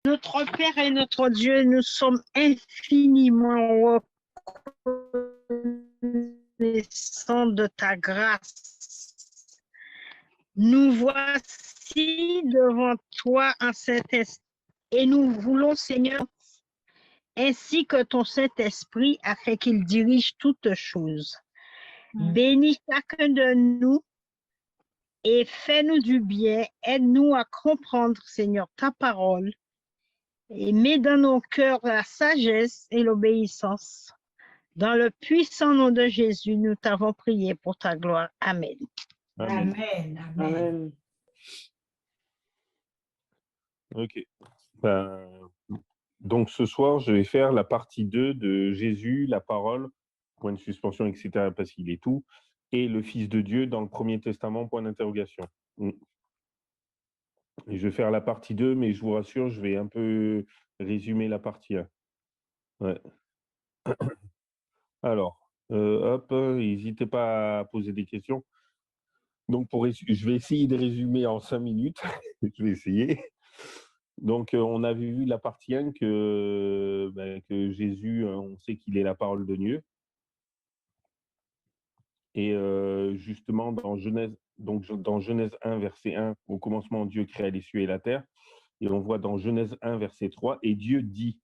Notre Père et notre Dieu, nous sommes infiniment reconnaissants de ta grâce. Nous voici devant toi en cet instant et nous voulons, Seigneur, ainsi que ton Saint-Esprit, afin qu'il dirige toutes choses. Bénis chacun de nous et fais-nous du bien. Aide-nous à comprendre, Seigneur, ta parole et mets dans nos cœurs la sagesse et l'obéissance. Dans le puissant nom de Jésus, nous t'avons prié pour ta gloire. Amen. Amen. Amen. Amen. Amen. Ok. Donc ce soir, je vais faire la partie 2 de Jésus, la parole, point de suspension, etc., parce qu'il est tout, et le Fils de Dieu dans le Premier Testament, point d'interrogation. Et je vais faire la partie 2, mais je vous rassure, je vais un peu résumer la partie 1. Ouais. Alors, hop, n'hésitez pas à poser des questions. Donc, je vais essayer de résumer en 5 minutes. Je vais essayer. Donc, on avait vu la partie 1 que Jésus, on sait qu'il est la parole de Dieu. Et justement, dans Genèse 1, verset 1, au commencement, Dieu créa les cieux et la terre. Et on voit dans Genèse 1, verset 3, et Dieu dit.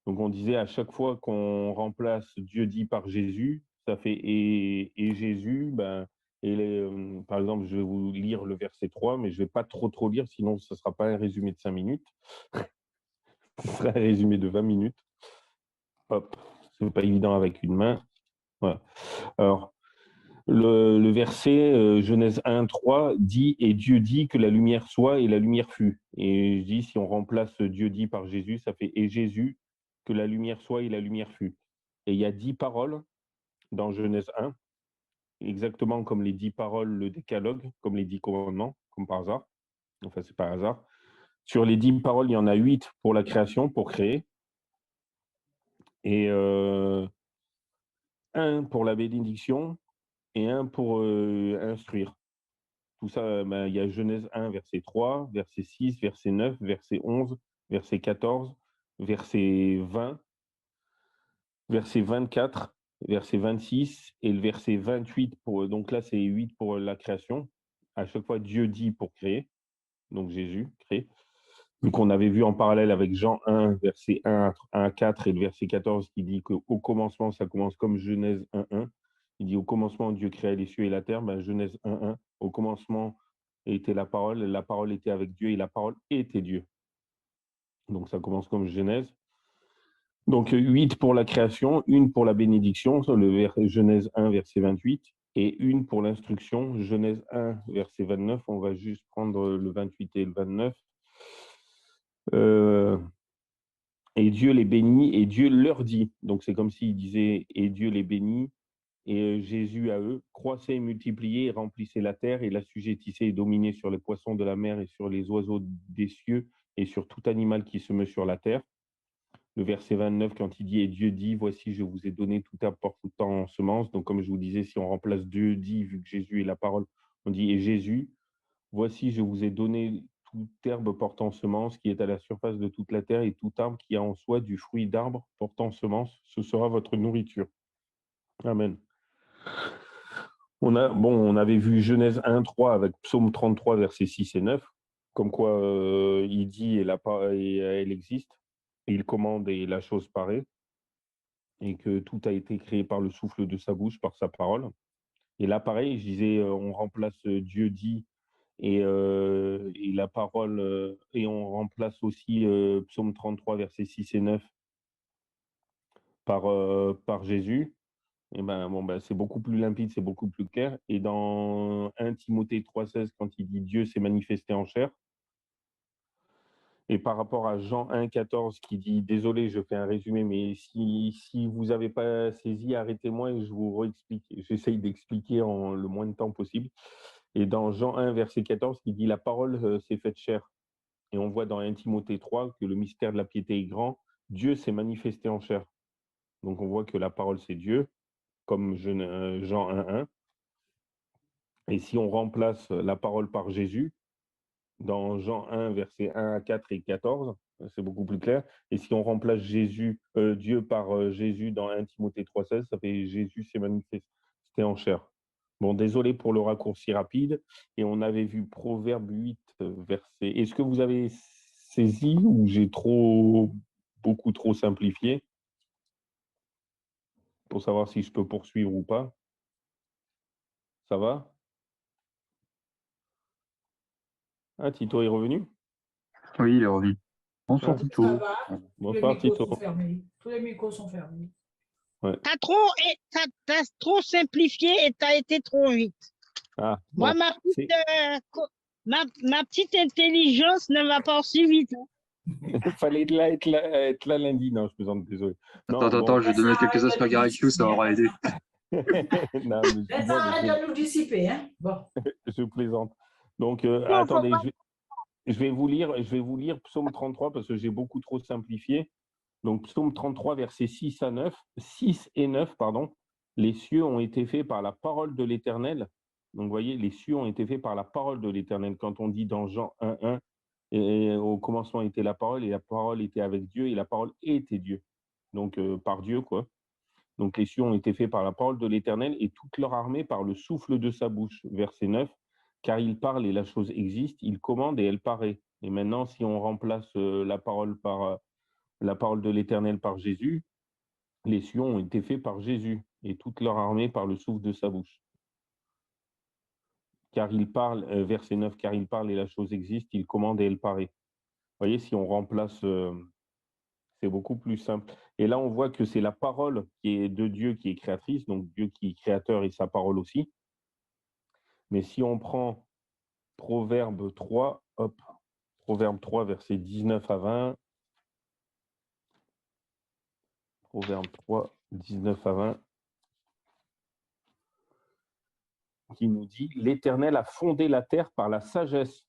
Donc, on disait à chaque fois qu'on remplace Dieu dit par Jésus, ça fait et Jésus, par exemple, je vais vous lire le verset 3, mais je ne vais pas trop lire, sinon ce ne sera pas un résumé de 5 minutes. Ce sera un résumé de 20 minutes. Hop, ce n'est pas évident avec une main. Voilà. Alors, le verset Genèse 1, 3 dit « Et Dieu dit que la lumière soit et la lumière fut ». Et je dis, si on remplace Dieu dit par Jésus, ça fait « Et Jésus, que la lumière soit et la lumière fut ». Et il y a 10 paroles dans Genèse 1, exactement comme les 10 paroles, le décalogue, comme les 10 commandements, comme par hasard. Enfin, c'est par hasard. Sur les 10 paroles, il y en a 8 pour la création, pour créer. Et 1 pour la bénédiction et 1 pour instruire. Tout ça, il y a Genèse 1, verset 3, verset 6, verset 9, verset 11, verset 14, verset 20, verset 24, verset 26 et le verset 28. Donc là, c'est 8 pour la création. À chaque fois, Dieu dit pour créer. Donc Jésus crée. Donc on avait vu en parallèle avec Jean 1, verset 1 à 4 et le verset 14 qui dit qu'au commencement, ça commence comme Genèse 1, 1. Il dit au commencement, Dieu créa les cieux et la terre. Genèse 1, 1. Au commencement était la parole était avec Dieu et la parole était Dieu. Donc ça commence comme Genèse. Donc 8 pour la création, 1 pour la bénédiction, Genèse 1, verset 28, et 1 pour l'instruction, Genèse 1, verset 29. On va juste prendre le 28 et le 29. Et Dieu les bénit, et Dieu leur dit. Donc c'est comme s'il disait, et Dieu les bénit, et Jésus à eux, croissez et multipliez, et remplissez la terre, et l'assujettissez et dominez sur les poissons de la mer, et sur les oiseaux des cieux, et sur tout animal qui se meut sur la terre. Le verset 29, quand il dit, et Dieu dit, voici, je vous ai donné tout arbre portant en semence. Donc comme je vous disais, si on remplace Dieu dit, vu que Jésus est la parole, on dit, et Jésus, voici, je vous ai donné toute herbe portant semence qui est à la surface de toute la terre et tout arbre qui a en soi du fruit d'arbre portant semence, ce sera votre nourriture. Amen. On avait vu Genèse 1, 3 avec Psaume 33, versets 6 et 9, comme quoi il dit et elle existe, et il commande et la chose paraît, et que tout a été créé par le souffle de sa bouche, par sa parole. Et là, pareil, je disais, on remplace Dieu dit et la parole, et on remplace aussi Psaume 33, versets 6 et 9 par Jésus. Et c'est beaucoup plus limpide, c'est beaucoup plus clair. Et dans 1 Timothée 3,16, quand il dit Dieu s'est manifesté en chair, et par rapport à Jean 1,14 qui dit, désolé, je fais un résumé, mais si vous n'avez pas saisi, arrêtez-moi et je vous réexplique. J'essaye d'expliquer en le moins de temps possible. Et dans Jean 1, verset 14, qui dit, la parole s'est faite chair. Et on voit dans 1 Timothée 3 que le mystère de la piété est grand. Dieu s'est manifesté en chair. Donc on voit que la parole, c'est Dieu, comme Jean 1, 1. Et si on remplace la parole par Jésus, dans Jean 1, versets 1 à 4 et 14, c'est beaucoup plus clair. Et si on remplace Dieu par Jésus dans 1 Timothée 3,16, ça fait Jésus s'est manifesté en chair. Bon, désolé pour le raccourci rapide. Et on avait vu Proverbe 8, verset. Est-ce que vous avez saisi ou j'ai beaucoup trop simplifié pour savoir si je peux poursuivre ou pas? Ça va? Ah, Tito est revenu? Oui, il est revenu. Bonsoir, Ah, Tito. Ça va. bonsoir, Tito. Tous les micros sont fermés. T'as trop simplifié et t'as été trop vite. Ah, Moi, bon. ma petite intelligence ne va pas aussi vite. Il fallait être là lundi. Non, je plaisante, désolé. Non, Attends, je vais donner quelques asperges ça aura aidé. Non, mais Ça arrête de nous dissiper, hein. Bon. je plaisante. Donc, Non, attendez, je vais vous lire Psaume 33 parce que j'ai beaucoup trop simplifié. Donc, Psaume 33, versets 6 et 9, pardon. Les cieux ont été faits par la parole de l'Éternel. Donc, vous voyez, les cieux ont été faits par la parole de l'Éternel. Quand on dit dans Jean 1:1, et au commencement était la parole, et la parole était avec Dieu, et la parole était Dieu. Donc, par Dieu, quoi. Donc, les cieux ont été faits par la parole de l'Éternel, et toute leur armée par le souffle de sa bouche. Verset 9. Car il parle et la chose existe, il commande et elle paraît. Et maintenant, si on remplace la parole de l'Éternel par Jésus, les cieux ont été faits par Jésus et toute leur armée par le souffle de sa bouche. Car il parle, verset 9, car il parle et la chose existe, il commande et elle paraît. Vous voyez, si on remplace, c'est beaucoup plus simple. Et là, on voit que c'est la parole qui est de Dieu qui est créatrice, donc Dieu qui est créateur et sa parole aussi. Mais si on prend Proverbe 3, Proverbe 3, versets 19 à 20, Proverbe 3, 19 à 20, qui nous dit « L'Éternel a fondé la terre par la sagesse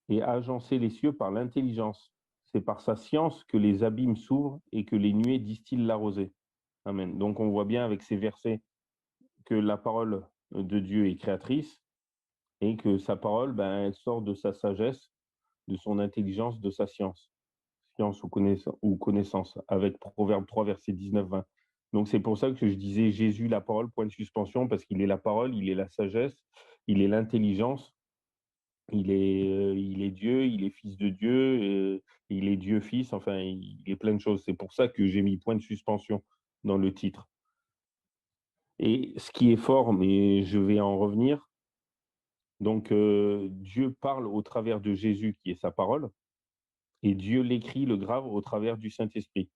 et a agencé les cieux par l'intelligence. C'est par sa science que les abîmes s'ouvrent et que les nuées distillent la rosée. » Amen. Donc on voit bien avec ces versets que la parole de Dieu est créatrice et que sa parole, elle sort de sa sagesse, de son intelligence, de sa science. Science ou connaissance, avec Proverbe 3, verset 19-20. Donc c'est pour ça que je disais Jésus, la parole, point de suspension, parce qu'il est la parole, il est la sagesse, il est l'intelligence, il est Dieu, il est fils de Dieu, il est Dieu fils, enfin, il est plein de choses. C'est pour ça que j'ai mis point de suspension dans le titre. Et ce qui est fort, mais je vais en revenir, donc Dieu parle au travers de Jésus, qui est sa parole, et Dieu l'écrit, le grave, au travers du Saint-Esprit.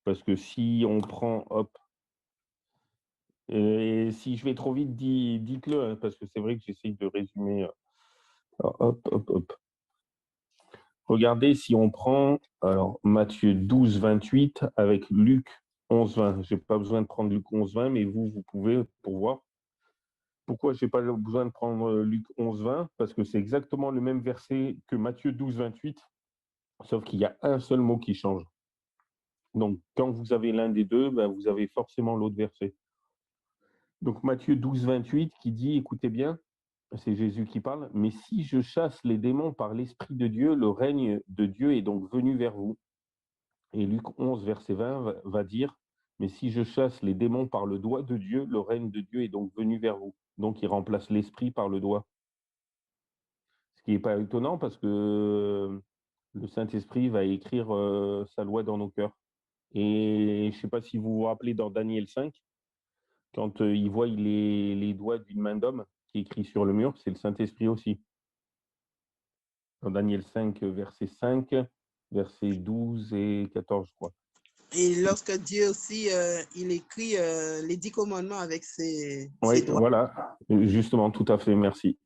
Parce que si on prend, et si je vais trop vite, dites-le, hein, parce que c'est vrai que j'essaye de résumer. Hop. Regardez, si on prend alors, Matthieu 12, 28 avec Luc 11, 20. Je n'ai pas besoin de prendre Luc 11, 20, mais vous pouvez pour voir. Pourquoi je n'ai pas besoin de prendre Luc 11, 20? Parce que c'est exactement le même verset que Matthieu 12, 28, sauf qu'il y a un seul mot qui change. Donc, quand vous avez l'un des deux, vous avez forcément l'autre verset. Donc, Matthieu 12, 28 qui dit, écoutez bien, c'est Jésus qui parle, mais si je chasse les démons par l'Esprit de Dieu, le règne de Dieu est donc venu vers vous. Et Luc 11, verset 20 va dire, mais si je chasse les démons par le doigt de Dieu, le règne de Dieu est donc venu vers vous. Donc, il remplace l'Esprit par le doigt. Ce qui n'est pas étonnant parce que le Saint-Esprit va écrire sa loi dans nos cœurs. Et je ne sais pas si vous vous rappelez dans Daniel 5, quand il voit les doigts d'une main d'homme qui est écrit sur le mur, c'est le Saint-Esprit aussi. Dans Daniel 5, verset 5, verset 12 et 14, je crois. Et lorsque Dieu aussi, il écrit les 10 commandements avec ses doigts. Voilà, justement, tout à fait, merci.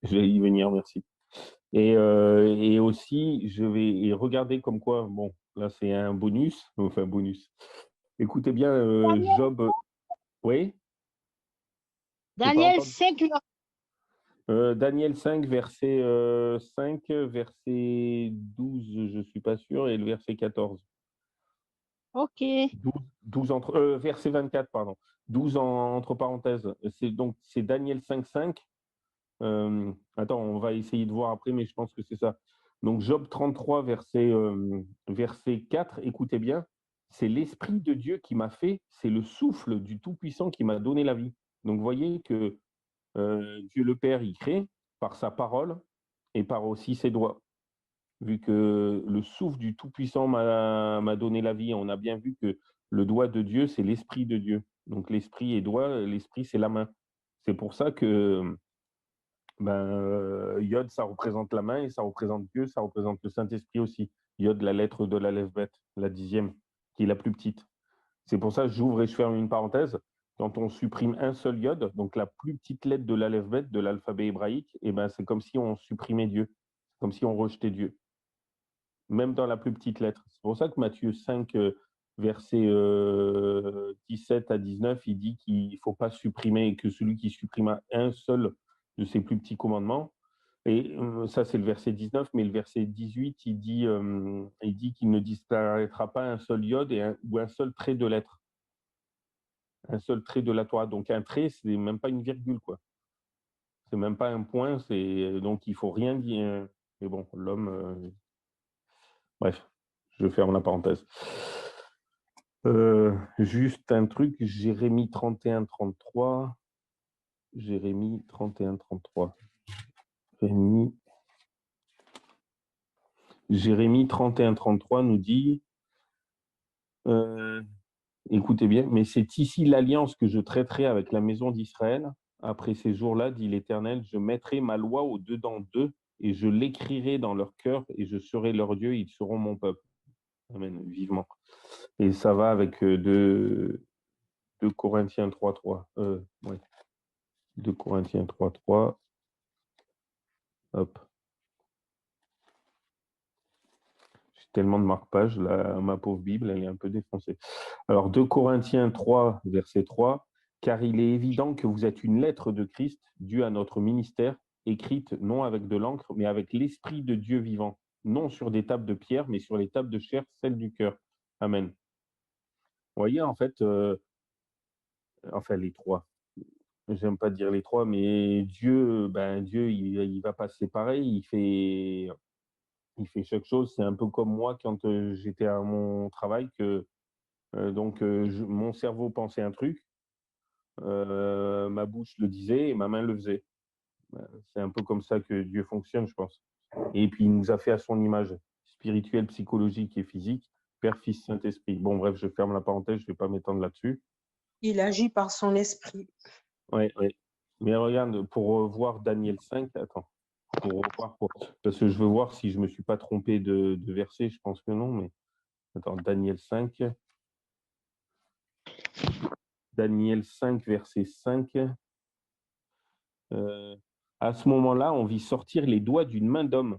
Je vais y venir, merci. Et aussi, je vais regarder comme quoi, bon, là c'est un bonus, enfin bonus. Écoutez bien, Job, oui? Daniel 5, Daniel 5, verset 5, verset 12, je ne suis pas sûr, et le verset 14. ok. 12 verset 24, pardon. 12 entre parenthèses. C'est Daniel 5, 5. Attends, on va essayer de voir après, mais je pense que c'est ça. Donc Job 33, verset 4, écoutez bien, c'est l'Esprit de Dieu qui m'a fait, c'est le souffle du Tout-Puissant qui m'a donné la vie. Donc vous voyez que Dieu le Père, il crée par sa parole et par aussi ses doigts. Vu que le souffle du Tout-Puissant m'a donné la vie, on a bien vu que le doigt de Dieu, c'est l'Esprit de Dieu. Donc l'Esprit et doigt, l'Esprit, c'est la main. C'est pour ça que Yod, ça représente la main et ça représente Dieu, ça représente le Saint-Esprit aussi. Yod, la lettre de l'aleph bet, la 10e, qui est la plus petite. C'est pour ça que j'ouvre et je ferme une parenthèse. Quand on supprime un seul Yod, donc la plus petite lettre de l'aleph bet, de l'alphabet hébraïque, et c'est comme si on supprimait Dieu, comme si on rejetait Dieu, même dans la plus petite lettre. C'est pour ça que Matthieu 5, versets 17 à 19, il dit qu'il ne faut pas supprimer, que celui qui supprima un seul de ses plus petits commandements, et ça c'est le verset 19, mais le verset 18, il dit qu'il ne disparaîtra pas un seul iode ou un seul trait de lettre, un seul trait de la Torah. Donc un trait, c'est même pas une virgule, quoi. C'est même pas un point, donc il faut rien dire. Mais bon, l'homme... Bref, je ferme la parenthèse. Juste un truc, Jérémie 31, 33. Jérémie 31, 33. Jérémie 31, 33 nous dit, écoutez bien, mais c'est ici l'alliance que je traiterai avec la maison d'Israël. Après ces jours-là, dit l'Éternel, je mettrai ma loi au-dedans d'eux et je l'écrirai dans leur cœur et je serai leur Dieu, ils seront mon peuple. Amen, vivement. Et ça va avec 2 Corinthiens 3, 3. Ouais. 2 Corinthiens 3, 3. Hop. J'ai tellement de marque-pages, ma pauvre Bible, elle est un peu défoncée. Alors, 2 Corinthiens 3, verset 3. Car il est évident que vous êtes une lettre de Christ, due à notre ministère, écrite non avec de l'encre, mais avec l'Esprit de Dieu vivant, non sur des tables de pierre, mais sur les tables de chair, celles du cœur. Amen. Vous voyez, en fait, enfin, les trois. J'aime pas dire les trois, mais Dieu, Dieu, il va passer pareil. Il fait chaque chose. C'est un peu comme moi quand j'étais à mon travail, que mon cerveau pensait un truc, ma bouche le disait et ma main le faisait. C'est un peu comme ça que Dieu fonctionne, je pense. Et puis il nous a fait à son image, spirituelle, psychologique et physique, Père, Fils, Saint-Esprit. Bon, bref, je ferme la parenthèse, je ne vais pas m'étendre là-dessus. Il agit par son esprit. Oui, oui. Mais regarde, pour voir Daniel 5, attends, parce que je veux voir si je ne me suis pas trompé de verset, je pense que non, mais attends, Daniel 5, verset 5. À ce moment-là, on vit sortir les doigts d'une main d'homme,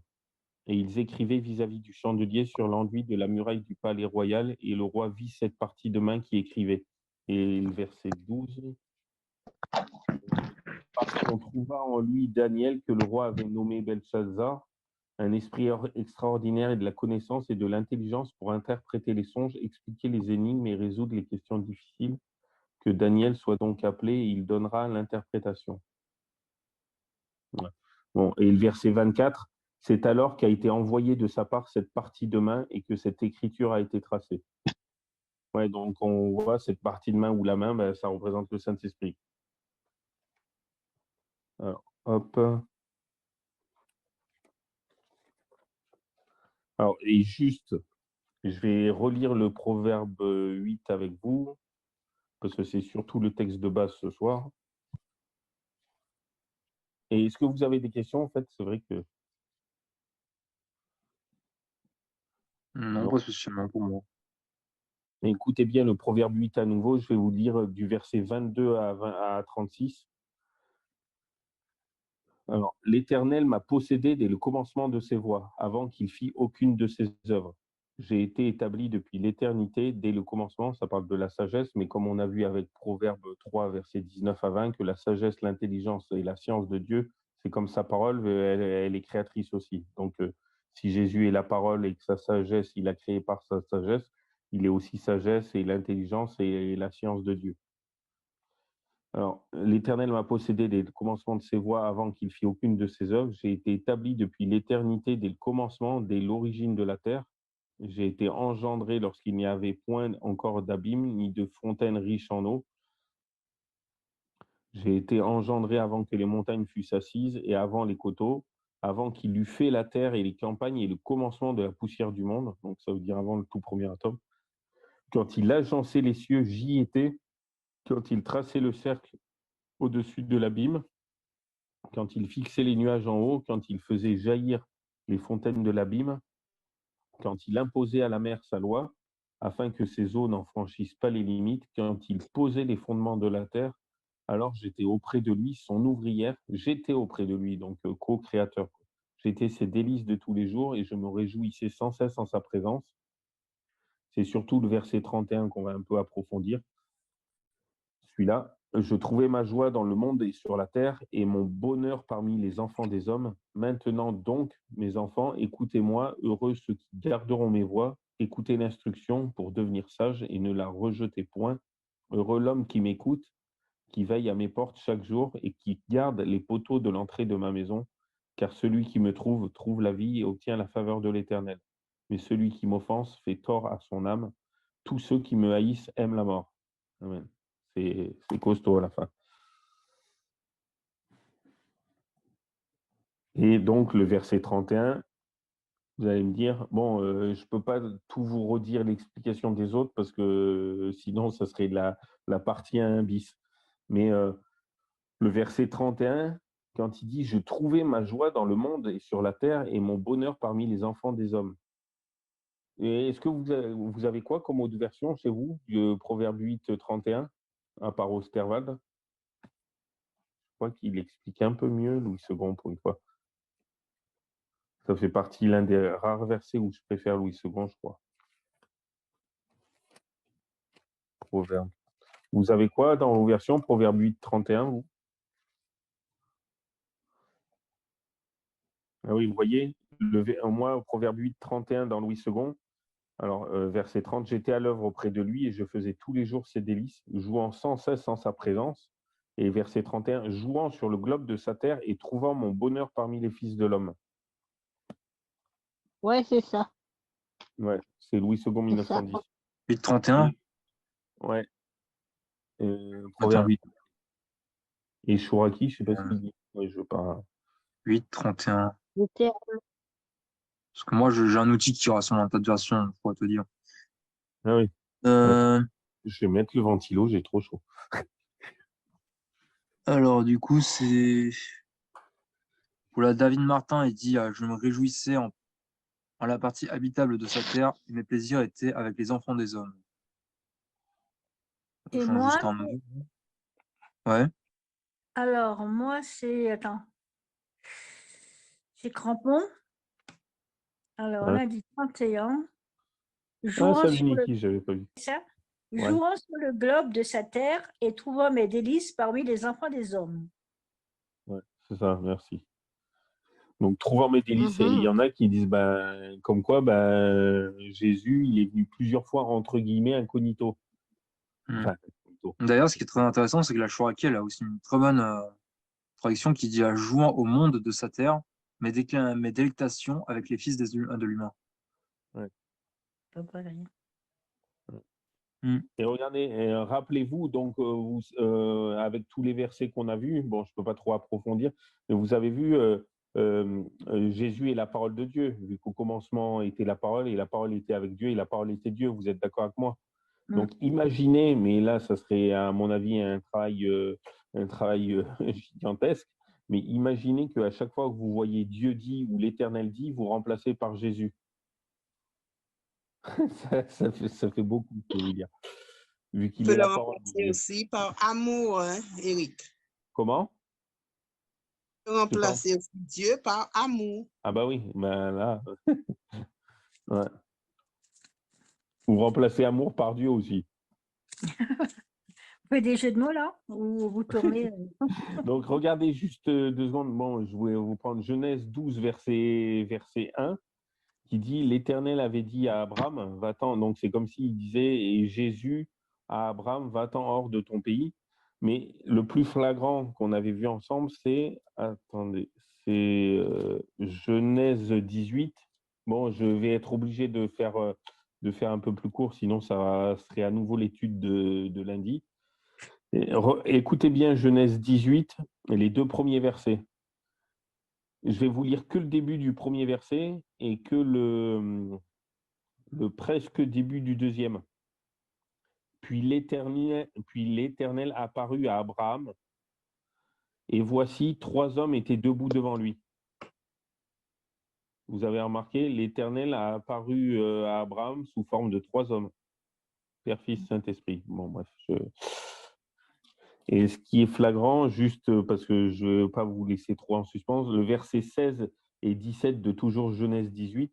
et ils écrivaient vis-à-vis du chandelier sur l'enduit de la muraille du palais royal, et le roi vit cette partie de main qui écrivait. Et le verset 12. Parce qu'on trouva en lui Daniel, que le roi avait nommé Belshazzar, un esprit extraordinaire et de la connaissance et de l'intelligence pour interpréter les songes, expliquer les énigmes et résoudre les questions difficiles. Que Daniel soit donc appelé et il donnera l'interprétation. Ouais. Bon, et le verset 24, c'est alors qu'a été envoyé de sa part cette partie de main et que cette écriture a été tracée. Ouais, donc on voit cette partie de main ou la main, ça représente le Saint-Esprit. Alors, hop. Alors, et juste, je vais relire le Proverbe 8 avec vous, parce que c'est surtout le texte de base ce soir. Et est-ce que vous avez des questions, en fait? C'est vrai que... Non, pas spécialement pour moi. Écoutez bien le Proverbe 8 à nouveau, je vais vous lire du verset 22 à 36. Alors, l'Éternel m'a possédé dès le commencement de ses voies, avant qu'il fît aucune de ses œuvres. J'ai été établi depuis l'éternité, dès le commencement, ça parle de la sagesse, mais comme on a vu avec Proverbe 3, versets 19 à 20, que la sagesse, l'intelligence et la science de Dieu, c'est comme sa parole, elle est créatrice aussi. Donc, si Jésus est la parole et que sa sagesse, il a créé par sa sagesse, il est aussi sagesse et l'intelligence et la science de Dieu. Alors, l'Éternel m'a possédé dès le commencement de ses voies avant qu'il fît aucune de ses œuvres. J'ai été établi depuis l'éternité, dès le commencement, dès l'origine de la terre. J'ai été engendré lorsqu'il n'y avait point encore d'abîme, ni de fontaine riche en eau. J'ai été engendré avant que les montagnes fussent assises et avant les coteaux, avant qu'il eût fait la terre et les campagnes et le commencement de la poussière du monde. Donc, ça veut dire avant le tout premier atome. Quand il agençait les cieux, j'y étais. Quand il traçait le cercle au-dessus de l'abîme, quand il fixait les nuages en haut, quand il faisait jaillir les fontaines de l'abîme, quand il imposait à la mer sa loi, afin que ses eaux n'en franchissent pas les limites, quand il posait les fondements de la terre, alors j'étais auprès de lui, son ouvrière, j'étais auprès de lui, donc co-créateur. J'étais ses délices de tous les jours et je me réjouissais sans cesse en sa présence. C'est surtout le verset 31 qu'on va un peu approfondir. Celui-là, je trouvais ma joie dans le monde et sur la terre et mon bonheur parmi les enfants des hommes. Maintenant donc, mes enfants, écoutez-moi, heureux ceux qui garderont mes voies, écoutez l'instruction pour devenir sage et ne la rejetez point. Heureux l'homme qui m'écoute, qui veille à mes portes chaque jour et qui garde les poteaux de l'entrée de ma maison, car celui qui me trouve la vie et obtient la faveur de l'Éternel. Mais celui qui m'offense fait tort à son âme. Tous ceux qui me haïssent aiment la mort. Amen. C'est costaud à la fin. Et donc, le verset 31, vous allez me dire, bon, je ne peux pas tout vous redire l'explication des autres parce que sinon, ça serait la partie 1 bis. Mais le verset 31, quand il dit « Je trouvais ma joie dans le monde et sur la terre et mon bonheur parmi les enfants des hommes ». Est-ce que vous avez quoi comme autre version chez vous, du Proverbe 8, 31, à part Osterwald? Je crois qu'il explique un peu mieux Louis II pour une fois. Ça fait partie l'un des rares versets où je préfère Louis II, je crois. Proverbe. Vous avez quoi dans vos versions, Proverbe 8, 31, vous? Ah oui, vous voyez, moi, Proverbe 8, 31 dans Louis II. Alors, verset 30, j'étais à l'œuvre auprès de lui et je faisais tous les jours ses délices, jouant sans cesse en sa présence. Et verset 31, jouant sur le globe de sa terre et trouvant mon bonheur parmi les fils de l'homme. Ouais, c'est ça. Ouais, c'est Louis II, 1910. 8-31. Ouais. Proverbe 8. Et Chouraki, je ne sais pas ce Euh, qu'il dit. Ouais, je veux pas. 8-31. J'étais- Parce que moi, j'ai un outil qui rassemble un tas de versions, je pourrais te dire. Ah oui. Euh, Je vais mettre le ventilo, j'ai trop chaud. alors, du coup, c'est. Pour la David Martin, il dit Je me réjouissais en la partie habitable de sa terre, et mes plaisirs étaient avec les enfants des hommes. Je Et change moi, juste un mot. Ouais. alors, moi, c'est. Attends. C'est Crampon. Alors, Hein. lundi 31. Ah, Jouant salut sur le, Niki, j'avais pas vu. ça, Ouais. jouant sur le globe de sa terre et trouvant mes délices parmi les enfants des hommes. Ouais, c'est ça, merci. Donc, trouvant mes délices, et il y en a qui disent, comme quoi, Jésus, il est venu plusieurs fois, entre guillemets, incognito. Enfin, incognito. D'ailleurs, ce qui est très intéressant, c'est que la Chouraki, elle a aussi une très bonne traduction qui dit jouant au monde de sa terre, mes délectations avec les fils de l'humain. Ouais. Pas rien. Et regardez, rappelez-vous, donc, avec tous les versets qu'on a vus, bon, je ne peux pas trop approfondir, mais vous avez vu, Jésus est la parole de Dieu, vu qu'au commencement était la parole, et la parole était avec Dieu, et la parole était Dieu. Vous êtes d'accord avec moi? Donc, imaginez, mais là, ça serait, à mon avis, un travail gigantesque, mais imaginez qu'à chaque fois que vous voyez Dieu dit ou l'Éternel dit, vous remplacez par Jésus. ça fait beaucoup, je peux vous dire. Vu On qu'il peut est le la parole de remplacer Dieu. aussi par amour, hein, Eric. Comment? On peut remplacer aussi Dieu par amour. Ah bah oui, là, ouais. Vous remplacez amour par Dieu aussi. Vous faites des jeux de mots là? Ou vous tournez? Donc regardez juste 2 secondes. Bon, je vais vous prendre Genèse 12, verset 1, qui dit, l'Éternel avait dit à Abraham, va-t'en. Donc c'est comme s'il disait, et Jésus à Abraham, va-t'en hors de ton pays. Mais le plus flagrant qu'on avait vu ensemble, c'est, attendez, c'est Genèse 18. Bon, je vais être obligé de faire un peu plus court, sinon ça serait à nouveau l'étude de lundi. Écoutez bien Genèse 18, les 2 premiers versets. Je vais vous lire que le début du premier verset et que le presque début du deuxième. Puis l'Éternel apparut à Abraham, et voici 3 hommes étaient debout devant lui. Vous avez remarqué, l'Éternel a apparu à Abraham sous forme de 3 hommes. Père, Fils, Saint-Esprit. Bon, bref. Et ce qui est flagrant, juste parce que je ne veux pas vous laisser trop en suspens, le verset 16 et 17 de toujours Genèse 18.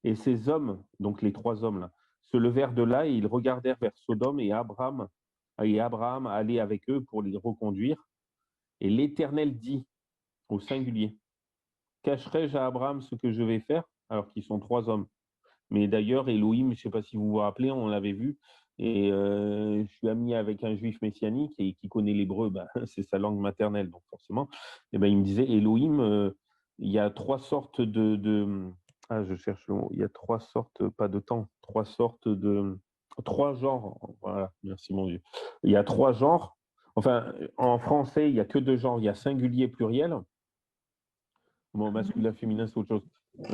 Et ces hommes, donc les 3 hommes là, se levèrent de là et ils regardèrent vers Sodome et Abraham allait avec eux pour les reconduire. Et l'Éternel dit au singulier, cacherai-je à Abraham ce que je vais faire, alors qu'ils sont 3 hommes. Mais d'ailleurs, Elohim, je ne sais pas si vous vous rappelez, on l'avait vu, et je suis ami avec un juif messianique et qui connaît l'hébreu, c'est sa langue maternelle, donc forcément, et il me disait, Elohim, il y a 3 sortes je cherche le mot, il y a 3 sortes, pas de temps, 3 sortes 3 genres, voilà, merci mon Dieu. Il y a 3 genres, enfin, en français, il n'y a que 2 genres, il y a singulier, pluriel. Bon, masculin, féminin, c'est autre chose.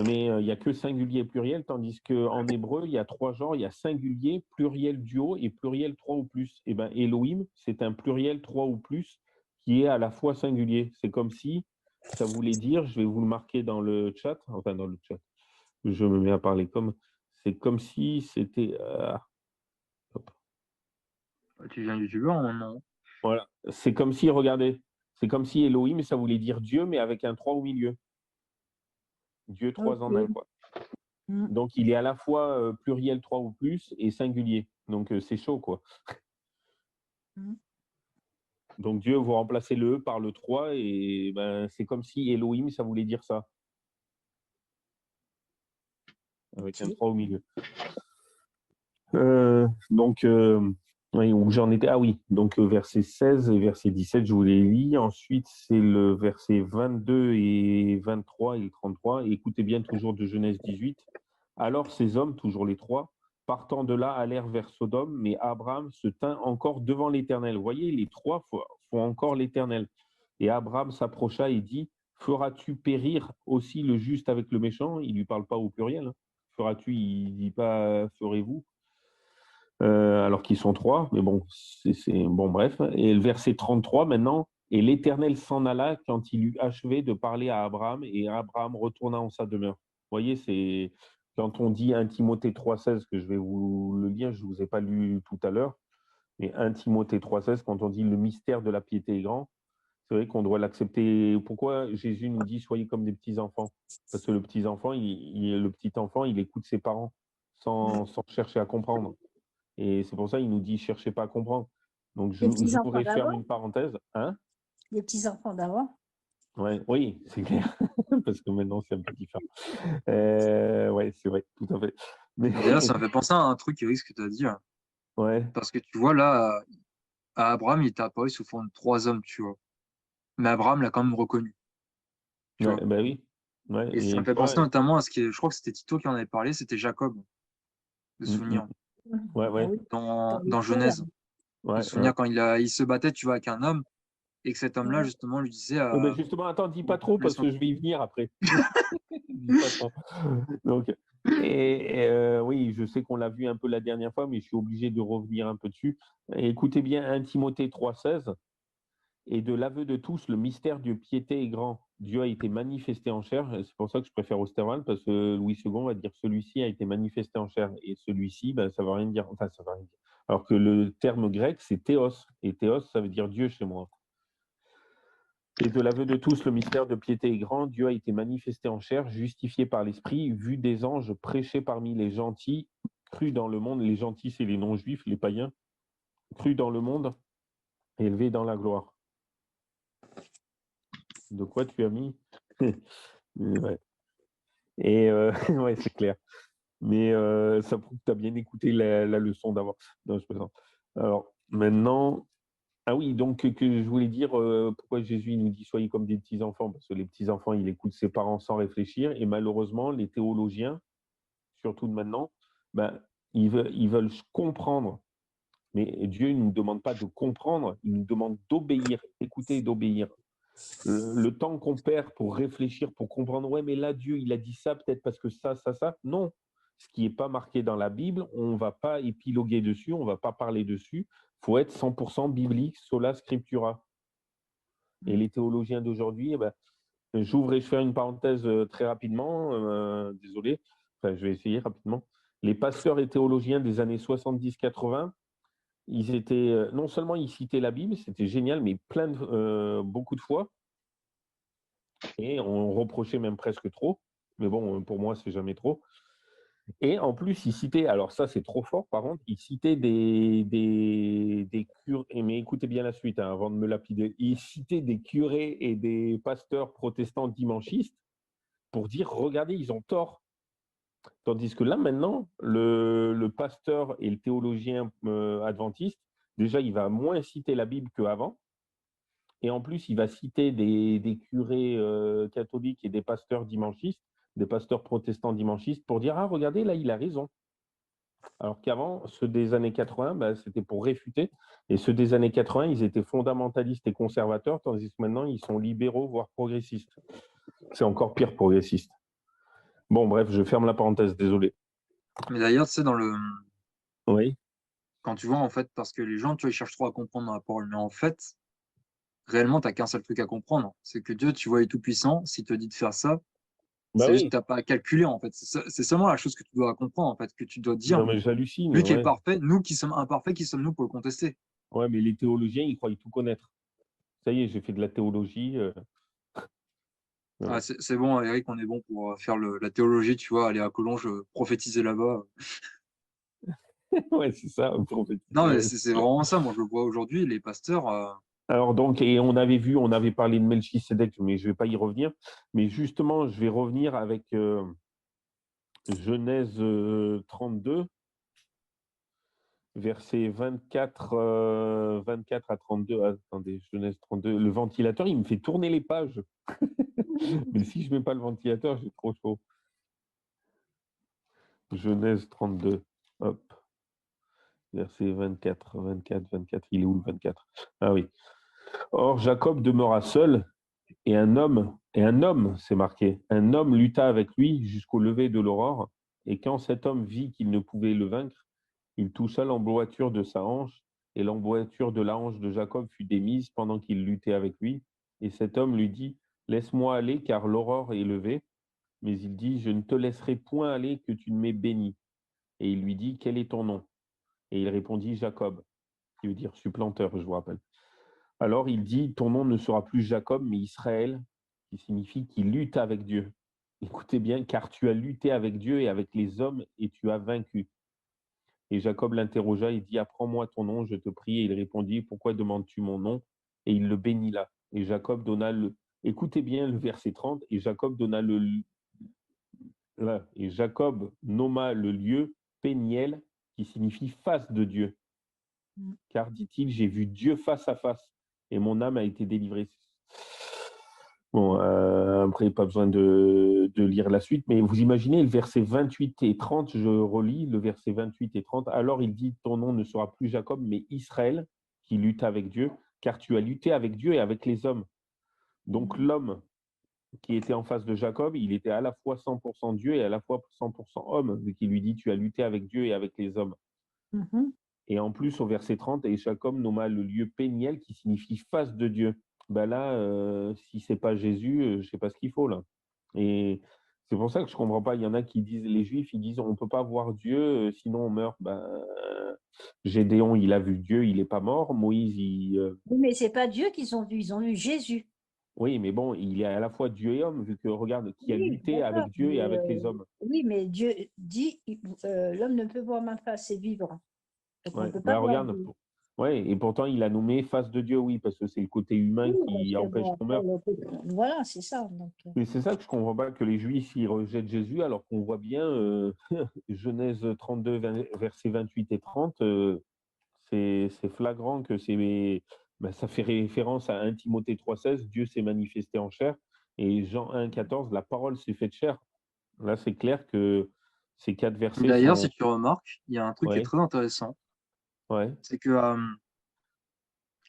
Mais il n'y a que singulier et pluriel, tandis qu'en hébreu, il y a 3 genres. Il y a singulier, pluriel duo et pluriel 3 ou plus. Et bien, Elohim, c'est un pluriel 3 ou plus qui est à la fois singulier. C'est comme si ça voulait dire, je vais vous le marquer dans le chat, enfin dans le chat, je me mets à parler c'est comme si c'était... Tu viens du youtubeur maintenant. Voilà, c'est comme si, regardez, c'est comme si Elohim, ça voulait dire Dieu, mais avec un 3 au milieu. Dieu 3 en un, quoi. Donc, il est à la fois pluriel 3 ou plus et singulier. Donc, c'est chaud, quoi. Donc, Dieu, vous remplacez le E par le 3 et c'est comme si Elohim, ça voulait dire ça. Avec un 3 au milieu. Oui, où j'en étais. Ah oui, donc verset 16 et verset 17, je vous les lis. Ensuite, c'est le verset 22 et 23 et 33. Et écoutez bien toujours de Genèse 18. Alors ces hommes, toujours les 3, partant de là, allèrent vers Sodome, mais Abraham se tint encore devant l'Éternel. Vous voyez, les 3 font encore l'Éternel. Et Abraham s'approcha et dit, feras-tu périr aussi le juste avec le méchant? Il ne lui parle pas au pluriel. Hein. Feras-tu, il ne dit pas ferez-vous, alors qu'ils sont 3, mais bon, bon, bref. Et le verset 33 maintenant, et l'Éternel s'en alla quand il eut achevé de parler à Abraham, et Abraham retourna en sa demeure. Vous voyez, c'est quand on dit 1 Timothée 3,16, que je vais vous le lire, je ne vous ai pas lu tout à l'heure, mais 1 Timothée 3,16, quand on dit le mystère de la piété est grand, c'est vrai qu'on doit l'accepter. Pourquoi Jésus nous dit soyez comme des petits-enfants? Parce que le petit-enfant, il écoute ses parents sans chercher à comprendre. Et c'est pour ça qu'il nous dit cherchez pas à comprendre. Donc je voudrais faire une parenthèse. Hein? Les petits-enfants d'avant. Ouais, oui, c'est clair. Parce que maintenant, c'est un peu différent. Oui, c'est vrai, tout à fait. Mais... D'ailleurs, ça me fait penser à un truc, Eric, ce que tu as dit. Ouais. Parce que tu vois, là, à Abraham, il était apparu sous forme de 3 hommes, tu vois. Mais Abraham l'a quand même reconnu. Ouais, bah oui. Ouais, et ça me fait penser notamment à ce qui je crois que c'était Tito qui en avait parlé, c'était Jacob, de souvenir. Ouais. Dans Genèse. Ouais, de souvenir quand il se battait, tu vois, avec un homme, et que cet homme-là, justement, lui disait... justement, attends, dis pas trop, parce que je vais y venir après. Dis pas trop. Donc, oui, je sais qu'on l'a vu un peu la dernière fois, mais je suis obligé de revenir un peu dessus. Et écoutez bien 1 Timothée 3,16. Et de l'aveu de tous, le mystère de piété est grand. Dieu a été manifesté en chair. C'est pour ça que je préfère Osterwald, parce que Louis II va dire celui-ci a été manifesté en chair. Et celui-ci, ça ne veut rien dire. Enfin, ça veut rien dire. Alors que le terme grec, c'est théos. Et théos, ça veut dire Dieu chez moi. Et de l'aveu de tous, le mystère de piété est grand. Dieu a été manifesté en chair, justifié par l'Esprit, vu des anges, prêché parmi les gentils, cru dans le monde. Les gentils, c'est les non-juifs, les païens. Cru dans le monde, élevé dans la gloire. De quoi tu as mis? Ouais. Et ouais, c'est clair. Mais ça prouve que tu as bien écouté la leçon d'avant. Non, je plaisante. Alors, maintenant, Ah oui, donc que je voulais dire pourquoi Jésus nous dit soyez comme des petits-enfants, parce que les petits-enfants, ils écoutent ses parents sans réfléchir, et malheureusement, les théologiens, surtout de maintenant, ben, ils veulent comprendre. Mais Dieu ne nous demande pas de comprendre, il nous demande d'obéir, d'écouter et d'obéir. Le temps qu'on perd pour réfléchir, pour comprendre, ouais, mais là, Dieu, il a dit ça, peut-être parce que ça, non. Ce qui n'est pas marqué dans la Bible, on ne va pas épiloguer dessus, on ne va pas parler dessus. Il faut être 100% biblique, sola scriptura. Et les théologiens d'aujourd'hui, eh ben, j'ouvre et je fais une parenthèse très rapidement, désolé, enfin, je vais essayer rapidement. Les pasteurs et théologiens des années 70-80, ils étaient, non seulement ils citaient la Bible, c'était génial, mais beaucoup de fois, et on reprochait même presque trop, mais bon, pour moi, c'est jamais trop. Et en plus, ils citaient, alors ça c'est trop fort par contre, ils citaient des curés, mais écoutez bien la suite hein, avant de me lapider, ils citaient des curés et des pasteurs protestants dimanchistes pour dire, regardez, ils ont tort. Tandis que là maintenant, le pasteur et le théologien adventiste, déjà il va moins citer la Bible qu'avant, et en plus il va citer des curés catholiques et des pasteurs dimanchistes, des pasteurs protestants dimanchistes pour dire, ah regardez, là il a raison. Alors qu'avant, ceux des années 80, bah, c'était pour réfuter. Et ceux des années 80, ils étaient fondamentalistes et conservateurs, tandis que maintenant, ils sont libéraux, voire progressistes. C'est encore pire, progressiste. Bon, bref, je ferme la parenthèse, désolé. Mais d'ailleurs, tu sais, Oui. quand tu vois, en fait, parce que les gens, tu vois, ils cherchent trop à comprendre dans la parole, mais en fait, réellement, tu n'as qu'un seul truc à comprendre, c'est que Dieu, tu vois, est tout-puissant, s'il te dit de faire ça, Bah c'est juste que oui. tu n'as pas à calculer, en fait. C'est seulement la chose que tu dois comprendre, en fait, que tu dois dire, Non, mais j'hallucine, lui qui est ouais. parfait, nous qui sommes imparfaits, qui sommes-nous pour le contester? Ouais, mais les théologiens, ils croient tout connaître. Ça y est, j'ai fait de la théologie. Ah, c'est bon, Eric, on est bon pour faire la théologie, tu vois, aller à Collonges, prophétiser là-bas. Ouais, c'est ça, Non, prophétiser, mais ouais, c'est c'est sûr. vraiment ça. Moi, je le vois aujourd'hui, les pasteurs. Alors donc, et on avait parlé de Melchisédek, mais je ne vais pas y revenir. Mais justement, je vais revenir avec Genèse 32, versets 24 à 32. Attendez, Genèse 32. Le ventilateur, il me fait tourner les pages. Mais si je ne mets pas le ventilateur, j'ai trop chaud. Genèse 32. Hop. Verset 24. Il est où le 24? Ah oui. Or, Jacob demeura seul, et un homme, c'est marqué, un homme lutta avec lui jusqu'au lever de l'aurore. Et quand cet homme vit qu'il ne pouvait le vaincre, il toucha l'emboîture de sa hanche, et l'emboîture de la hanche de Jacob fut démise pendant qu'il luttait avec lui. Et cet homme lui dit, laisse-moi aller, car l'aurore est levée. Mais il dit, je ne te laisserai point aller que tu ne m'aies béni. Et il lui dit, quel est ton nom? Et il répondit, Jacob, qui veut dire supplanteur, je vous rappelle. Alors il dit, ton nom ne sera plus Jacob, mais Israël, qui signifie qu'il lutte avec Dieu. Écoutez bien, car tu as lutté avec Dieu et avec les hommes, et tu as vaincu. Et Jacob l'interrogea et dit, apprends-moi ton nom, je te prie. Et il répondit, pourquoi demandes-tu mon nom? Et il le bénit là. Et Jacob donna écoutez bien le verset 30, et Jacob donna là, et Jacob nomma le lieu Péniel, qui signifie face de Dieu. Car, dit-il, j'ai vu Dieu face à face, et mon âme a été délivrée. Bon, après, pas besoin de lire la suite, mais vous imaginez le verset 28 et 30, je relis le verset 28 et 30. Alors il dit, ton nom ne sera plus Jacob, mais Israël, qui lutte avec Dieu, car tu as lutté avec Dieu et avec les hommes. Donc l'homme qui était en face de Jacob, il était à la fois 100% Dieu et à la fois 100% homme, vu qu'il lui dit, tu as lutté avec Dieu et avec les hommes. Et en plus, au verset 30, et Jacob nomma le lieu Péniel, qui signifie face de Dieu. Ben là, si c'est pas Jésus, je ne sais pas ce qu'il faut là. Et c'est pour ça que je comprends pas. Il y en a qui disent, les Juifs, ils disent, on ne peut pas voir Dieu, sinon on meurt. Gédéon, il a vu Dieu, il n'est pas mort. Moïse, Oui, mais c'est pas Dieu qu'ils ont vu, ils ont vu Jésus. oui, mais bon, il est à la fois Dieu et homme, vu que regarde, qui a Oui, lutté d'accord, avec Dieu et avec les hommes. oui, mais Dieu dit, l'homme ne peut voir ma face et vivre. Donc on Ouais, ne peut pas voir regarde, Dieu. ouais, et pourtant il a nommé face de Dieu, oui, parce que c'est le côté humain Oui, parce qui que empêche bon, qu'on après, meure. voilà, c'est ça. Donc, Mais c'est ça que je comprends pas, que les Juifs ils rejettent Jésus, alors qu'on voit bien Genèse 32, verset 28 et 30, c'est flagrant que c'est Ben, ça fait référence à 1 Timothée 3,16, Dieu s'est manifesté en chair, et Jean 1,14, la parole s'est faite chair. Là, c'est clair que ces 4 versets D'ailleurs, sont... si tu remarques, il y a un truc qui est Ouais, très intéressant, ouais, c'est que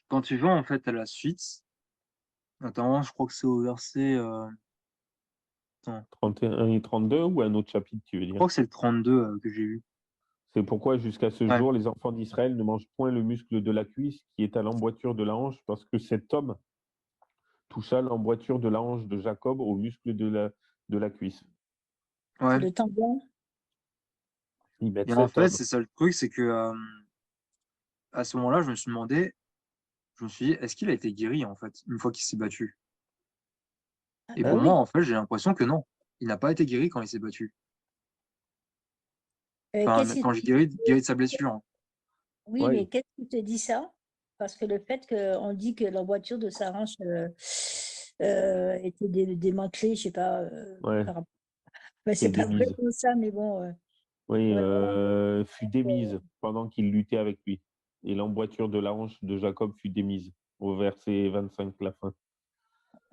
quand tu vas en fait à la suite, notamment, je crois que c'est au verset, attends, 31 et 32, ou un autre chapitre, tu veux je dire? crois que c'est le 32 que j'ai lu. C'est pourquoi jusqu'à ce Ouais, jour, les enfants d'Israël ne mangent point le muscle de la cuisse qui est à l'emboîture de la hanche, parce que cet homme toucha l'emboîture de la hanche de Jacob au muscle de la cuisse. ouais. Le tendon. Ils mettent Et en cet fait, homme. c'est ça le truc, c'est que à ce moment-là, je me suis demandé, je me suis dit, est-ce qu'il a été guéri en fait, une fois qu'il s'est battu? Ah Et bah pour moi, oui. en fait, j'ai l'impression que non, il n'a pas été guéri quand il s'est battu. Qu'est-ce Enfin, qui quand j'ai guéri de sa blessure, hein. Oui, Ouais, mais qu'est-ce qui te dit ça? Parce que le fait qu'on dit que la voiture de sa hanche était démantelée, je sais pas, ouais, ben, c'est c'est pas démise. vraiment ça, mais bon, Oui, ouais, voilà. fut démise pendant qu'il luttait avec lui. Et l'emboîture de la hanche de Jacob fut démise. Au verset 25, Mm.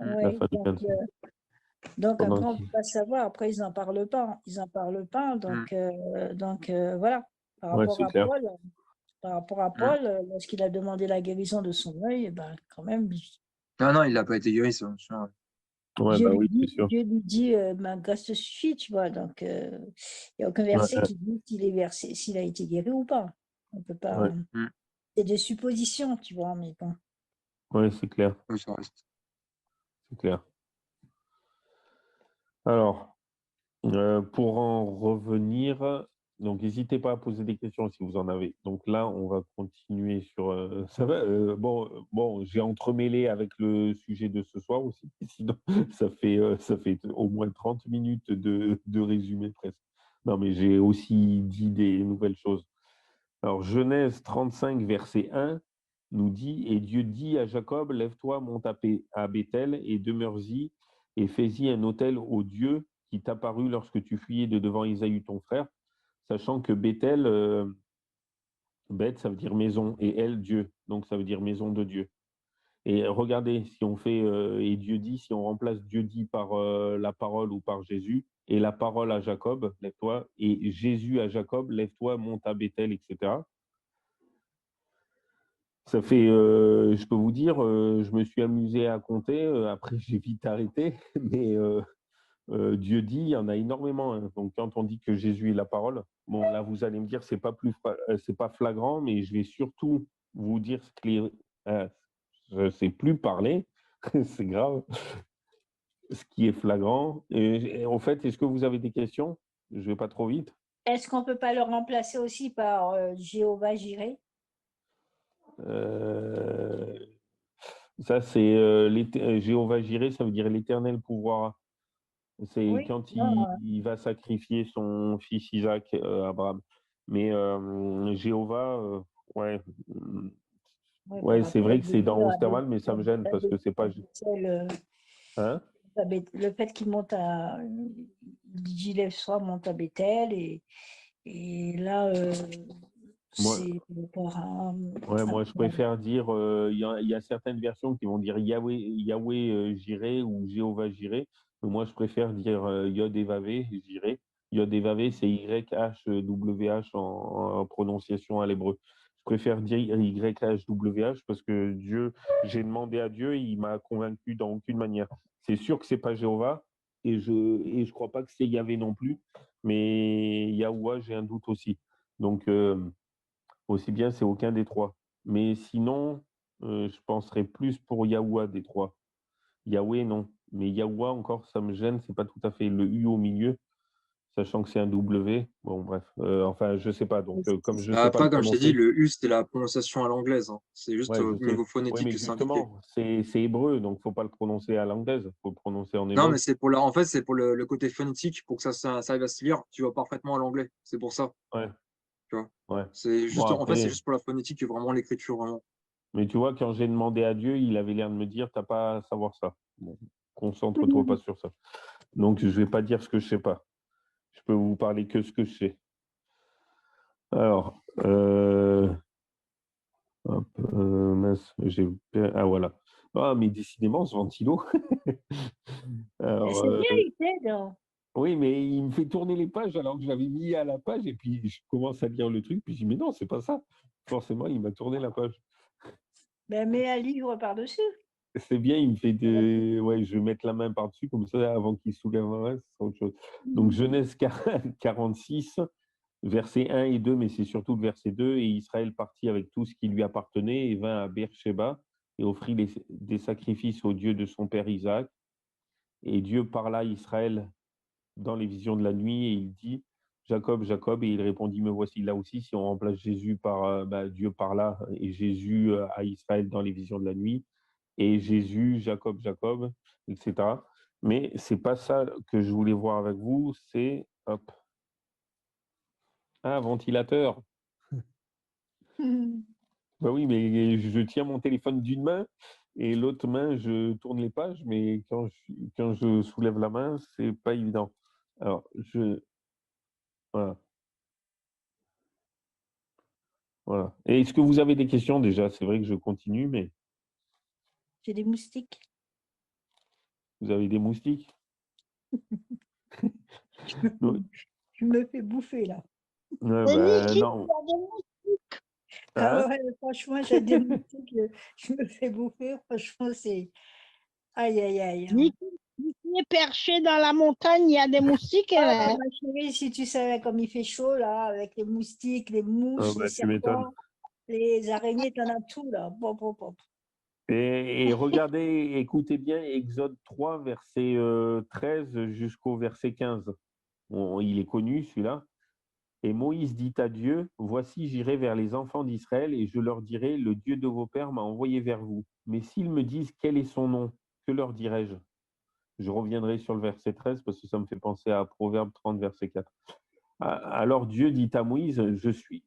la Ouais, fin du 25. donc Pendant après, on ne peut qu'il... pas savoir. Après, ils n'en parlent pas. Ils n'en parlent pas. Mm. Donc voilà. Par Ouais, rapport c'est à clair. Paul, Mm. lorsqu'il a demandé la guérison de son œil, ben, quand même, Ah non, il n'a pas été guéri, ça, bien sûr, ouais. Ouais, bah oui, c'est sûr. Dieu lui dit, ma grâce te suffit, tu vois. Donc, il n'y a aucun Ouais, verset qui dit s'il a été guéri ou pas. On peut pas. ouais, Mm. C'est des suppositions, tu vois, mais bon. ouais, c'est clair, Oui, ça reste. c'est clair. Alors, pour en revenir, donc n'hésitez pas à poser des questions si vous en avez. Donc là, on va continuer sur... ça va, bon, j'ai entremêlé avec le sujet de ce soir aussi. Sinon, ça fait au moins 30 minutes de résumé presque. Non, mais j'ai aussi dit des nouvelles choses. Alors, Genèse 35, verset 1 nous dit, et Dieu dit à Jacob, lève-toi, monte à Béthel et demeure-y et fais-y un autel au Dieu qui t'apparut lorsque tu fuyais de devant Isaïe ton frère, sachant que Béthel, Beth, ça veut dire maison, et elle, Dieu, donc ça veut dire maison de Dieu. Et regardez, si on fait et Dieu dit, si on remplace Dieu dit par la parole ou par Jésus, et la parole à Jacob, lève-toi, et Jésus à Jacob, lève-toi, monte à Béthel, etc. Ça fait, je peux vous dire, je me suis amusé à compter. Après, j'ai vite arrêté. Mais Dieu dit, il y en a énormément, hein. Donc, quand on dit que Jésus est la parole, bon, là, vous allez me dire, c'est pas flagrant, mais je vais surtout vous dire ce que je ne sais plus parler. C'est grave. Ce qui est flagrant. Et en fait, est-ce que vous avez des questions? Je ne vais pas trop vite. Est-ce qu'on ne peut pas le remplacer aussi par Jéhovah Jireh? Euh, Ça, c'est Jéhovah Jireh, ça veut dire l'éternel pouvoir. C'est Oui, quand non, il va sacrifier son fils Isaac, Abraham. Mais Jéhovah, ouais, par ouais, c'est rapport à vrai que c'est dans Bethel, Osterwald, mais ça me gêne parce que c'est pas. Hein? Le fait qu'il monte à dit lève-toi, monte à Bethel et là Moi, c'est par ouais, moi, je préfère dire. Il y a certaines versions qui vont dire Yahweh, Yahweh Jireh ou Jéhovah Jireh. Mais moi, je préfère dire Yod et Vavé Jireh. Yod et Vavé, c'est YHWH en prononciation à l'hébreu. Je préfère dire YHWH parce que Dieu, j'ai demandé à Dieu, il m'a convaincu dans aucune manière. C'est sûr que c'est pas Jéhovah et je crois pas que c'est Yahvé non plus, mais Yahuwah, j'ai un doute aussi. Donc aussi bien, c'est aucun des trois. Mais sinon, je penserais plus pour Yahuwah des trois. Yahweh, non. Mais Yahuwah, encore, ça me gêne, c'est pas tout à fait le U au milieu, sachant que c'est un W. Bon, bref. Enfin, je sais pas. Donc, comme je sais pas le Après, comme je t'ai dit, prononcer. le U, c'était la prononciation à l'anglaise, hein. C'est juste Ouais, je au niveau sais. Ouais, phonétique mais que c'est indiqué. justement, c'est hébreu, donc faut pas le prononcer à l'anglaise, faut le prononcer en Non, mais hébreu. c'est pour en fait, c'est pour le côté phonétique, pour que ça arrive à se lire, tu vas parfaitement à l'anglais. C'est pour ça, Ouais, tu vois. ouais. C'est Bon, juste, en fait, c'est après, juste pour la phonétique et vraiment l'écriture, vraiment. mais tu vois, quand j'ai demandé à Dieu, il avait l'air de me dire, t'as pas à savoir ça. Bon, concentre-toi pas sur ça. Donc, je vais pas dire ce que je sais pas. Je peux vous parler que ce que je sais. Alors, Hop, mince, ah voilà. Ah, mais décidément, ce ventilo. Alors, C'est bien, il t'aide, hein. oui, mais il me fait tourner les pages alors que je l'avais mis à la page et puis je commence à lire le truc, puis je dis, mais non, c'est pas ça. Forcément, il m'a tourné la page. Ben, mets un livre par-dessus. C'est bien, il me fait de. Ouais, je vais mettre la main par-dessus, comme ça, avant qu'il soulève la main, ce sera autre chose. Donc, Genèse 46, versets 1 et 2, mais c'est surtout le verset 2. Et Israël partit avec tout ce qui lui appartenait et vint à Beersheba et offrit des sacrifices au Dieu de son père Isaac. Et Dieu parla à Israël dans les visions de la nuit et il dit, Jacob, Jacob, et il répondit, me voici. Là aussi, si on remplace Jésus par Dieu par là et Jésus à Israël dans les visions de la nuit, et Jésus, Jacob, Jacob, etc. Mais c'est pas ça que je voulais voir avec vous, c'est hop, un ventilateur. Bah oui, mais je tiens mon téléphone d'une main et l'autre main, je tourne les pages, mais quand je soulève la main, c'est pas évident. Alors, voilà, voilà. Et est-ce que vous avez des questions déjà? C'est vrai que je continue, mais J'ai des moustiques. vous avez des moustiques? Oui. Je me fais bouffer, là. Ouais, Et bah, Niki, non. il y a des moustiques. Ah Hein? ouais, franchement, j'ai des moustiques, je me fais bouffer. Franchement, c'est. Aïe, aïe, aïe, hein. Niki est perché dans la montagne, il y a des moustiques. Ah, Là. ma chérie, si tu savais comme il fait chaud, là, avec les moustiques, les mouches, les Bah, tu m'étonnes. serpents, les araignées, t'en as tout, là. Pop, pop, pop. Et regardez, écoutez bien Exode 3, verset 13 jusqu'au verset 15. Il est connu celui-là. Et Moïse dit à Dieu, voici, j'irai vers les enfants d'Israël et je leur dirai, le Dieu de vos pères m'a envoyé vers vous. Mais s'ils me disent quel est son nom, que leur dirai-je? Je reviendrai sur le verset 13 parce que ça me fait penser à Proverbe 30, verset 4. Alors Dieu dit à Moïse, je suis.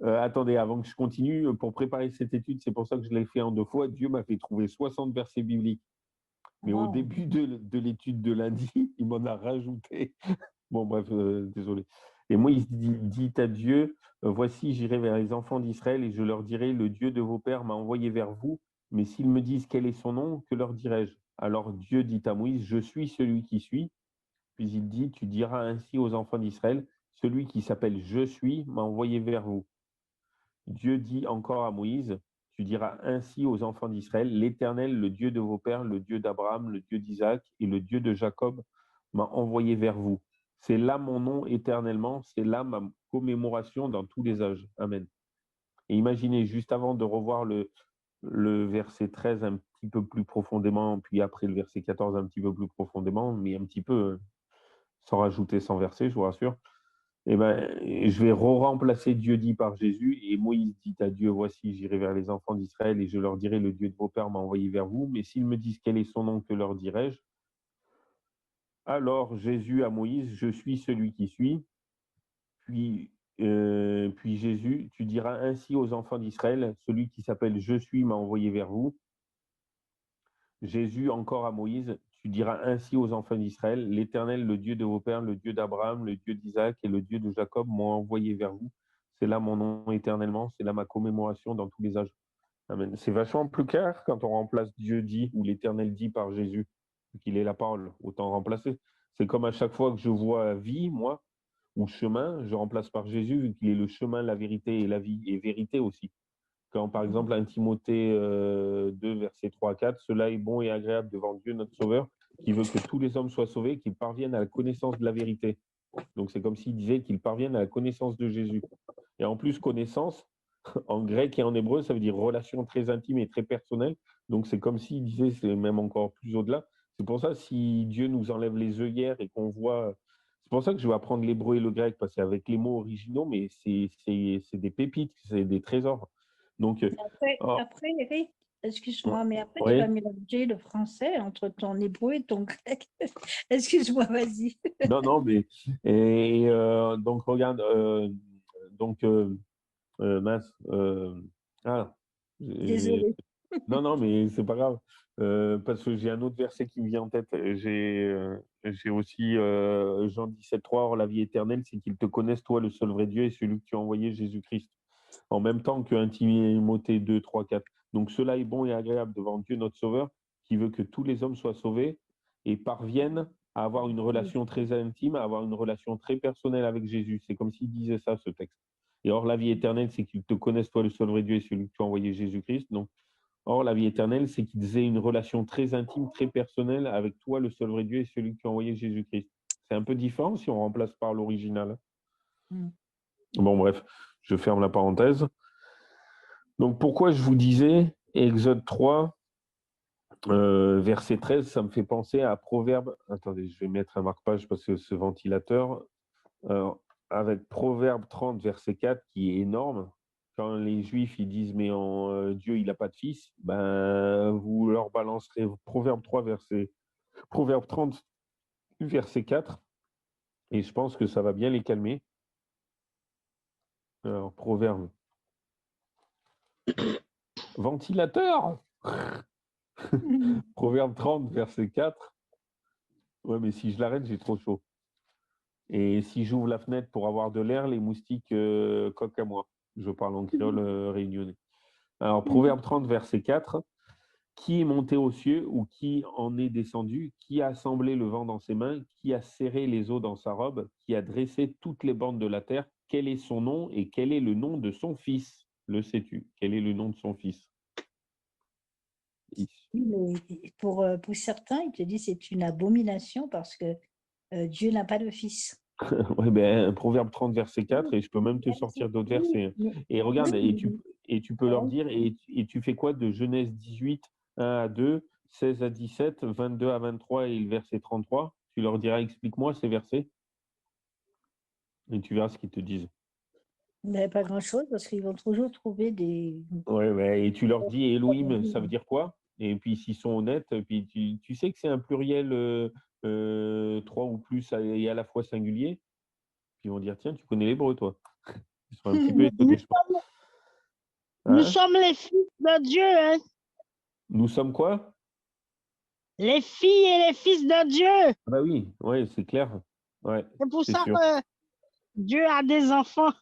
Attendez, avant que je continue, pour préparer cette étude, c'est pour ça que je l'ai fait en 2 fois. Dieu m'a fait trouver 60 versets bibliques. Mais au Wow. début de l'étude de lundi, il m'en a rajouté. Bon, bref, désolé. Et Moïse dit à Dieu, voici, j'irai vers les enfants d'Israël et je leur dirai, le Dieu de vos pères m'a envoyé vers vous. Mais s'ils me disent quel est son nom, que leur dirai-je? Alors Dieu dit à Moïse, je suis celui qui suis. Puis il dit, tu diras ainsi aux enfants d'Israël, celui qui s'appelle Je suis m'a envoyé vers vous. Dieu dit encore à Moïse, tu diras ainsi aux enfants d'Israël, l'Éternel, le Dieu de vos pères, le Dieu d'Abraham, le Dieu d'Isaac et le Dieu de Jacob m'a envoyé vers vous. C'est là mon nom éternellement, c'est là ma commémoration dans tous les âges. Amen. Et imaginez, juste avant de revoir le verset 13 un petit peu plus profondément, puis après le verset 14 un petit peu plus profondément, mais un petit peu sans rajouter 100 versets, je vous rassure. Eh ben, je vais remplacer Dieu dit par Jésus. Et Moïse dit à Dieu, voici, j'irai vers les enfants d'Israël et je leur dirai, le Dieu de vos pères m'a envoyé vers vous. Mais s'ils me disent quel est son nom, que leur dirai-je? Alors Jésus à Moïse, je suis celui qui suis. Puis Jésus, tu diras ainsi aux enfants d'Israël, celui qui s'appelle Je suis m'a envoyé vers vous. Jésus encore à Moïse, tu diras ainsi aux enfants d'Israël, l'Éternel, le Dieu de vos pères, le Dieu d'Abraham, le Dieu d'Isaac et le Dieu de Jacob m'ont envoyé vers vous. C'est là mon nom éternellement, c'est là ma commémoration dans tous les âges. Amen. C'est vachement plus clair quand on remplace Dieu dit ou l'Éternel dit par Jésus, qu'il est la parole, autant remplacer. C'est comme à chaque fois que je vois vie, moi, ou chemin, je remplace par Jésus, vu qu'il est le chemin, la vérité et la vie, et vérité aussi. Quand, par exemple, 1 Timothée 2, versets 3 à 4, cela est bon et agréable devant Dieu, notre Sauveur, qui veut que tous les hommes soient sauvés, qu'ils parviennent à la connaissance de la vérité. Donc, c'est comme s'il disait qu'ils parviennent à la connaissance de Jésus. Et en plus, connaissance, en grec et en hébreu, ça veut dire relation très intime et très personnelle. Donc, c'est comme s'il disait, c'est même encore plus au-delà. C'est pour ça, si Dieu nous enlève les œillères et qu'on voit. C'est pour ça que je vais apprendre l'hébreu et le grec, parce qu'avec les mots originaux, mais c'est des pépites, c'est des trésors. Donc, Après, Eric, excuse-moi, mais après, tu vas oui. mélanger le français entre ton hébreu et ton grec. Excuse-moi, vas-y. Non, non, mais donc regarde, donc mince, ah, j'ai- Désolée. non, non, mais c'est pas grave, parce que j'ai un autre verset qui me vient en tête. J'ai aussi Jean 17, 3, or la vie éternelle, c'est qu'ils te connaissent, toi, le seul vrai Dieu, et celui que tu as envoyé, Jésus-Christ. en même temps que 1 Timothée 2, 3, 4. Donc cela est bon et agréable devant Dieu notre Sauveur, qui veut que tous les hommes soient sauvés et parviennent à avoir une relation très intime, à avoir une relation très personnelle avec Jésus. C'est comme s'il disait ça, ce texte. Et or, la vie éternelle, c'est qu'ils te connaissent, toi, le seul vrai Dieu et celui que tu as envoyé, Jésus-Christ. Donc, or, la vie éternelle, c'est qu'ils aient une relation très intime, très personnelle avec toi, le seul vrai Dieu et celui que tu as envoyé, Jésus-Christ. C'est un peu différent si on remplace par l'original. Bon, bref, je ferme la parenthèse. Donc, pourquoi je vous disais, Exode 3, verset 13, ça me fait penser à Proverbe. Attendez, je vais mettre un marque-page parce que ce ventilateur, avec Proverbe 30, verset 4, qui est énorme. Quand les Juifs ils disent mais Dieu il n'a pas de fils, ben vous leur balancerez Proverbe 30, verset 4, et je pense que ça va bien les calmer. Alors, Proverbe. Ventilateur. Proverbe 30, verset 4. Ouais, mais si je l'arrête, j'ai trop chaud. Et si j'ouvre la fenêtre pour avoir de l'air, les moustiques coquent à moi. Je parle en créole réunionnais. Alors, Proverbe 30, verset 4. Qui est monté aux cieux ou qui en est descendu? Qui a assemblé le vent dans ses mains? Qui a serré les eaux dans sa robe? Qui a dressé toutes les bornes de la terre? Quel est son nom et quel est le nom de son fils? Le sais-tu? Quel est le nom de son fils? Oui, mais pour certains, ils te disent que c'est une abomination parce que Dieu n'a pas de fils. Ouais, ben, Proverbe 30, verset 4, et je peux même te sortir d'autres versets. Et regarde, et tu peux leur dire, et tu fais quoi de Genèse 18, 1 à 2, 16 à 17, 22 à 23 et le verset 33? Tu leur diras, explique-moi ces versets, et tu verras ce qu'ils te disent. Mais pas grand-chose parce qu'ils vont toujours trouver des... Ouais, ouais, et tu leur dis Elohim, ça veut dire quoi? Et puis s'ils sont honnêtes, puis tu sais que c'est un pluriel 3 ou plus et à la fois singulier, puis ils vont dire tiens, tu connais l'hébreu, toi. Ils seront un petit peu étonnés, je pense. Nous Hein? sommes les fils de Dieu, hein? Nous sommes quoi? Les filles et les fils de Dieu. Ah bah oui, ouais, c'est clair. Ouais, C'est pour c'est ça sûr. que Dieu a des enfants.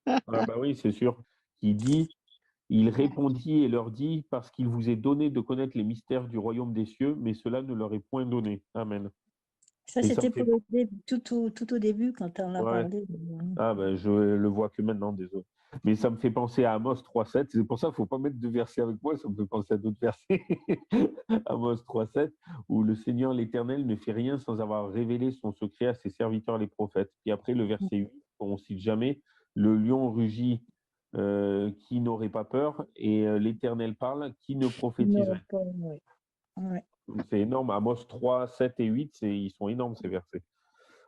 Ah bah oui, c'est sûr. Il dit, il répondit et leur dit, parce qu'il vous est donné de connaître les mystères du royaume des cieux, mais cela ne leur est point donné. Amen. Ça, Et ça c'était me fait... pour tout au début quand on a Ouais. parlé. Ah ben je le vois que maintenant, désolé. Mais ça me fait penser à Amos 3.7. C'est pour ça qu'il ne faut pas mettre de versets avec moi, ça me fait penser à d'autres versets. Amos 3.7, où le Seigneur l'Éternel ne fait rien sans avoir révélé son secret à ses serviteurs les prophètes. Puis après, le verset 8, on ne cite jamais, le lion rugit qui n'aurait pas peur, et l'Éternel parle qui ne prophétiserait. Ouais. C'est énorme. Amos 3, 7 et 8, ils sont énormes ces versets.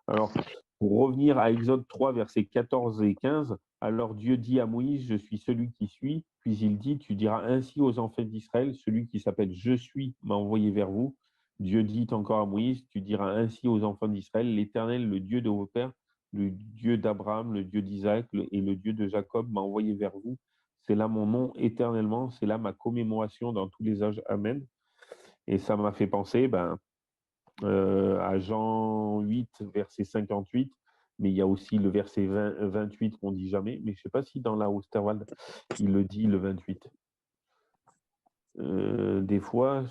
Alors, pour revenir à Exode 3, versets 14 et 15, alors Dieu dit à Moïse, je suis celui qui suis. Puis il dit, tu diras ainsi aux enfants d'Israël, celui qui s'appelle Je suis m'a envoyé vers vous. Dieu dit encore à Moïse, tu diras ainsi aux enfants d'Israël, l'Éternel, le Dieu de vos pères, le Dieu d'Abraham, le Dieu d'Isaac et le Dieu de Jacob m'a envoyé vers vous. C'est là mon nom éternellement, c'est là ma commémoration dans tous les âges. Amen. Et ça m'a fait penser, à Jean 8, verset 58, mais il y a aussi le verset 28 qu'on dit jamais, mais je ne sais pas si dans la Osterwald, il le dit le 28. Des fois,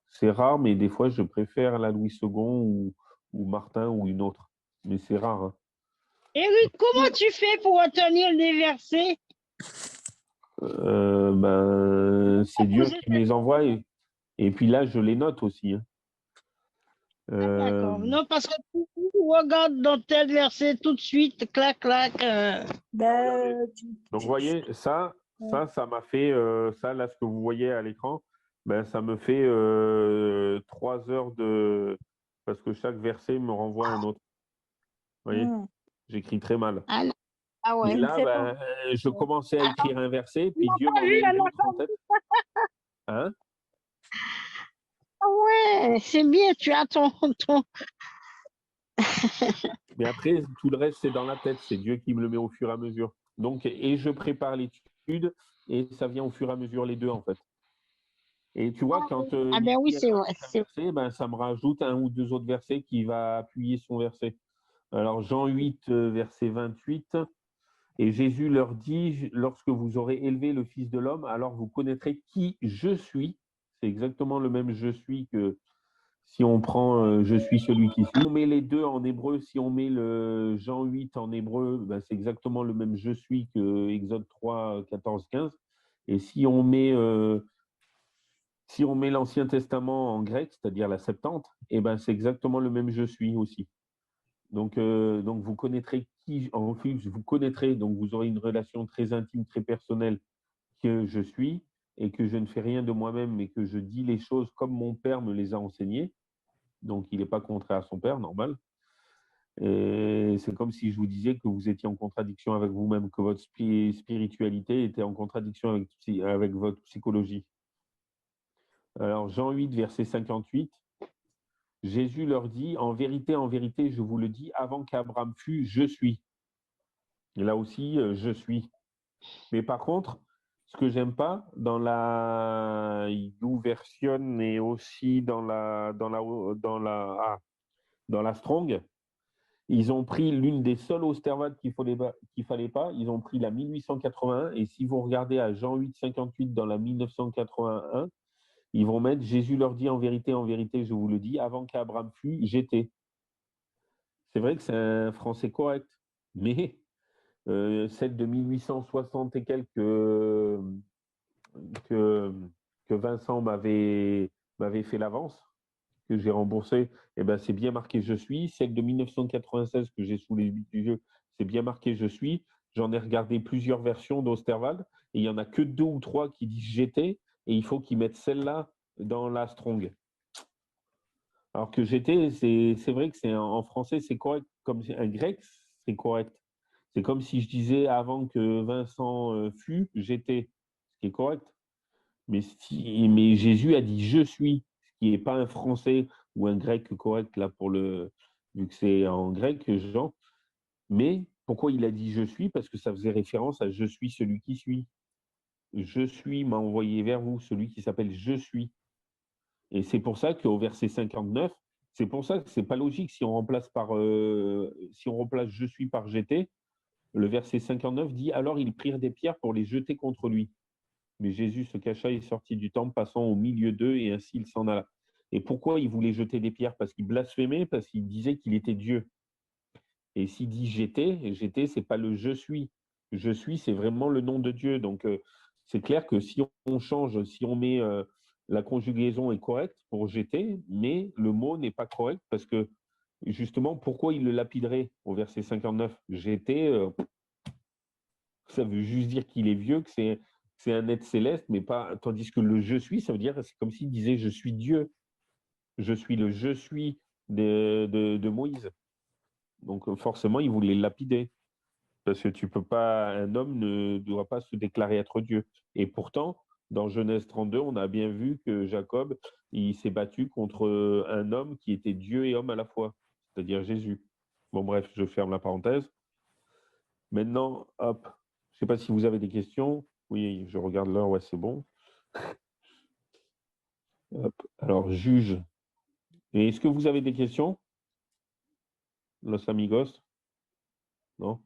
c'est rare, mais des fois, je préfère la Louis II ou Martin ou une autre, mais c'est rare. Hein. Eric, comment tu fais pour retenir des versets? C'est Dieu qui me les envoie et puis là, je les note aussi. Hein. D'accord. Non, parce que tu regardes dans tel verset tout de suite, clac, clac. Donc, vous voyez, ça m'a fait, ça, là, ce que vous voyez à l'écran, ça me fait 3 heures de... Parce que chaque verset me renvoie à un autre. Vous voyez, j'écris très mal. Ah ouais. Mais là, je commençais à écrire un verset, puis Dieu m'en met une autre en tête. Hein? Ah ouais, c'est bien, tu as ton... Mais après, tout le reste, c'est dans la tête. C'est Dieu qui me le met au fur et à mesure. Donc, et je prépare l'étude, et ça vient au fur et à mesure les deux, en fait. Et tu vois, quand Ah ben oui, c'est vrai. verset, ça me rajoute un ou deux autres versets qui va appuyer son verset. Alors, Jean 8, verset 28, Et Jésus leur dit, lorsque vous aurez élevé le Fils de l'homme, alors vous connaîtrez qui je suis. C'est exactement le même je suis que si on prend je suis celui qui suis. Si on met les deux en hébreu, si on met le Jean 8 en hébreu, ben, c'est exactement le même je suis que Exode 3, 14, 15. Et si on met l'Ancien Testament en grec, c'est-à-dire la Septante, eh ben, c'est exactement le même je suis aussi. Donc vous connaîtrez qui, en plus, vous connaîtrez, donc vous aurez une relation très intime, très personnelle que je suis et que je ne fais rien de moi-même, mais que je dis les choses comme mon père me les a enseignées. Donc il n'est pas contraire à son père, normal. Et c'est comme si je vous disais que vous étiez en contradiction avec vous-même, que votre spiritualité était en contradiction avec votre psychologie. Alors Jean 8, verset 58. Jésus leur dit, en vérité, je vous le dis, avant qu'Abraham fût, je suis. Et là aussi, je suis. Mais par contre, ce que j'aime pas dans la YouVersion et aussi dans la Strong, ils ont pris l'une des seules Osterwald qu'il fallait pas. Ils ont pris la 1881. Et si vous regardez à Jean 8, 58 dans la 1981, ils vont mettre Jésus leur dit en vérité, je vous le dis, avant qu'Abraham fût, j'étais. C'est vrai que c'est un français correct, mais celle de 1860 et quelques que Vincent m'avait fait l'avance, que j'ai remboursé, et ben c'est bien marqué je suis. Celle de 1996 que j'ai sous les yeux, c'est bien marqué je suis. J'en ai regardé plusieurs versions d'Osterwald et il n'y en a que 2 ou 3 qui disent j'étais et il faut qu'ils mettent celle-là dans la Strong. Alors que j'étais, c'est vrai que c'est en français, c'est correct. Comme un grec, c'est correct. C'est comme si je disais avant que Vincent fût, j'étais, ce qui est correct. Mais Jésus a dit je suis, ce qui n'est pas un français ou un grec correct là vu que c'est en grec, Jean. Mais pourquoi il a dit je suis? Parce que ça faisait référence à je suis celui qui suis. Je suis m'a envoyé vers vous, celui qui s'appelle je suis. Et c'est pour ça qu'au verset 59, c'est pour ça que c'est pas logique si on remplace je suis par j'étais. Le verset 59 dit alors ils prirent des pierres pour les jeter contre lui. Mais Jésus se cacha et sortit du temple, passant au milieu d'eux, et ainsi il s'en alla. Et pourquoi il voulait jeter des pierres? Parce qu'il blasphémait, parce qu'il disait qu'il était Dieu. Et s'il dit j'étais, c'est pas le je suis. Je suis, c'est vraiment le nom de Dieu. Donc c'est clair que si on change, si on met la conjugaison est correcte pour j'étais, mais le mot n'est pas correct parce que justement, pourquoi il le lapiderait au verset 59? J'étais, ça veut juste dire qu'il est vieux, que c'est un être céleste, mais pas. Tandis que le je suis, ça veut dire, c'est comme s'il disait je suis Dieu. Je suis le je suis de Moïse. Donc forcément, il voulait le lapider. Parce que tu peux pas, un homme ne doit pas se déclarer être Dieu. Et pourtant, dans Genèse 32, on a bien vu que Jacob, il s'est battu contre un homme qui était Dieu et homme à la fois, c'est-à-dire Jésus. Bon, bref, je ferme la parenthèse. Maintenant, hop, je ne sais pas si vous avez des questions. Oui, je regarde l'heure, ouais, c'est bon. Hop. Alors, juge. Et est-ce que vous avez des questions, Los amigos? Non?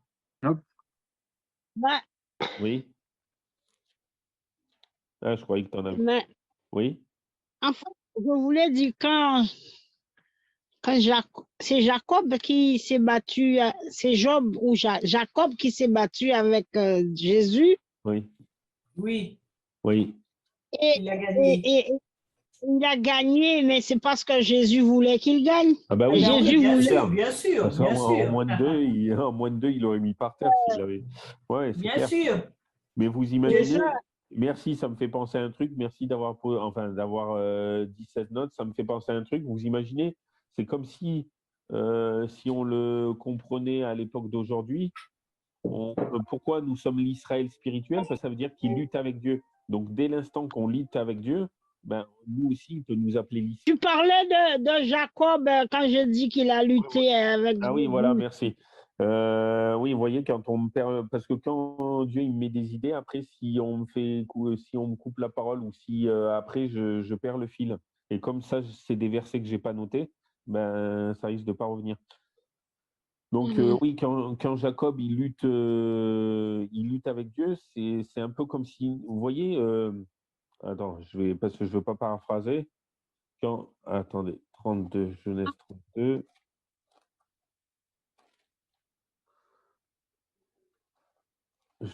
Bah, Oui? Ah, je croyais que tu en avais. mais, Oui? en fait, je voulais dire quand c'est Jacob qui s'est battu, c'est Job ou Jacob qui s'est battu avec Jésus Oui? Oui, Oui? et, il a gagné. et il a gagné, mais c'est parce que Jésus voulait qu'il gagne. Ah bah Ah oui, ben oui, Jésus bien voulait. sûr, bien sûr, parce bien qu'en sûr. moins de deux, en moins de deux, il aurait mis par terre s'il avait. Ouais, c'est Bien clair. sûr. Mais vous C'est imaginez, ça. merci, ça me fait penser à un truc, merci d'avoir dit cette note, ça me fait penser à un truc. Vous imaginez, c'est comme si on le comprenait à l'époque d'aujourd'hui, pourquoi nous sommes l'Israël spirituel? Parce que ça veut dire qu'il lutte avec Dieu. Donc dès l'instant qu'on lutte avec Dieu, ben, nous aussi, il peut nous appeler l'Israël. Tu parlais de Jacob quand je dis qu'il a lutté avec Ah oui, voilà, Jésus. merci. Oui, vous voyez, quand on me perd, parce que quand Dieu il me met des idées, après, si on me coupe la parole ou si après je perds le fil. Et comme ça, c'est des versets que j'ai pas notés, ben ça risque de pas revenir. Donc Mhm. oui, quand Jacob il lutte avec Dieu, c'est un peu comme si, vous voyez, attends, parce que je veux pas paraphraser. Attendez, 32, Genèse 32.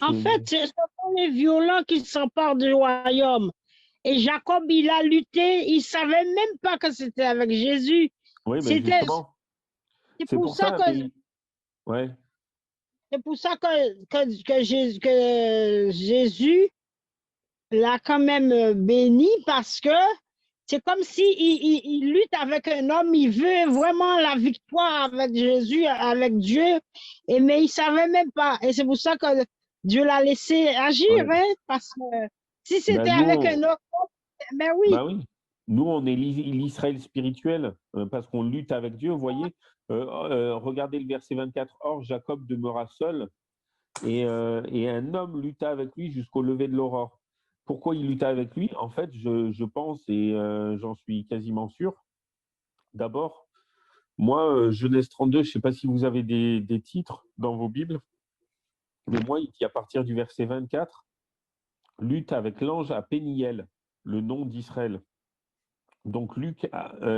En fait, ce sont les violents qui s'emparent du royaume. Et Jacob, il a lutté, il savait même pas que c'était avec Jésus. Oui, mais C'était, justement, c'est c'est pour pour ça ça. que, Ouais. c'est pour ça que Jésus l'a quand même béni parce que c'est comme si il lutte avec un homme, il veut vraiment la victoire avec Jésus, avec Dieu, mais il savait même pas. Et c'est pour ça que Dieu l'a laissé agir, Ouais. hein, parce que si c'était Ben, nous, avec un autre, ben oui. bah oui, nous, on est l'Israël spirituel parce qu'on lutte avec Dieu. Vous voyez, regardez le verset 24. Or, Jacob demeura seul et un homme lutta avec lui jusqu'au lever de l'aurore. Pourquoi il lutta avec lui? En fait, je pense, et j'en suis quasiment sûr, d'abord, moi, Genèse 32, je ne sais pas si vous avez des titres dans vos Bibles, mais moi, il dit à partir du verset 24, lutte avec l'ange à Péniel, le nom d'Israël. Donc, Luc,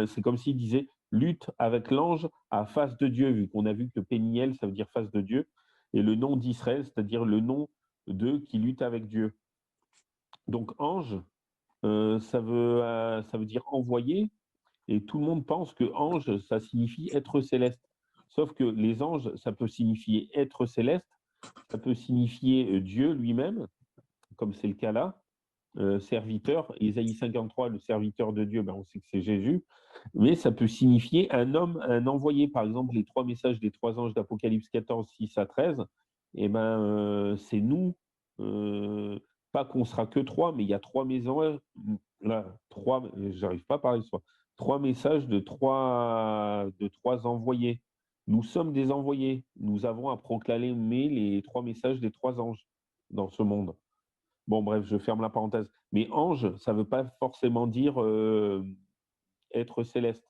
c'est comme s'il disait lutte avec l'ange à face de Dieu, vu qu'on a vu que Péniel, ça veut dire face de Dieu, et le nom d'Israël, c'est-à-dire le nom d'eux qui luttent avec Dieu. Donc, ange, ça veut dire envoyé, et tout le monde pense que ange, ça signifie être céleste. Sauf que les anges, ça peut signifier être céleste, ça peut signifier Dieu lui-même, comme c'est le cas là, serviteur. Ésaïe 53, le serviteur de Dieu, ben on sait que c'est Jésus, mais ça peut signifier un homme, un envoyé. Par exemple, les 3 messages des 3 anges d'Apocalypse 14, 6 à 13, et ben, c'est nous. Pas qu'on sera que 3, mais il y a 3 maisons. Là, 3, j'arrive pas à parler soit. 3 messages de 3 envoyés. Nous sommes des envoyés. Nous avons à proclamer les 3 messages des 3 anges dans ce monde. Bon, bref, je ferme la parenthèse. Mais ange, ça ne veut pas forcément dire être céleste.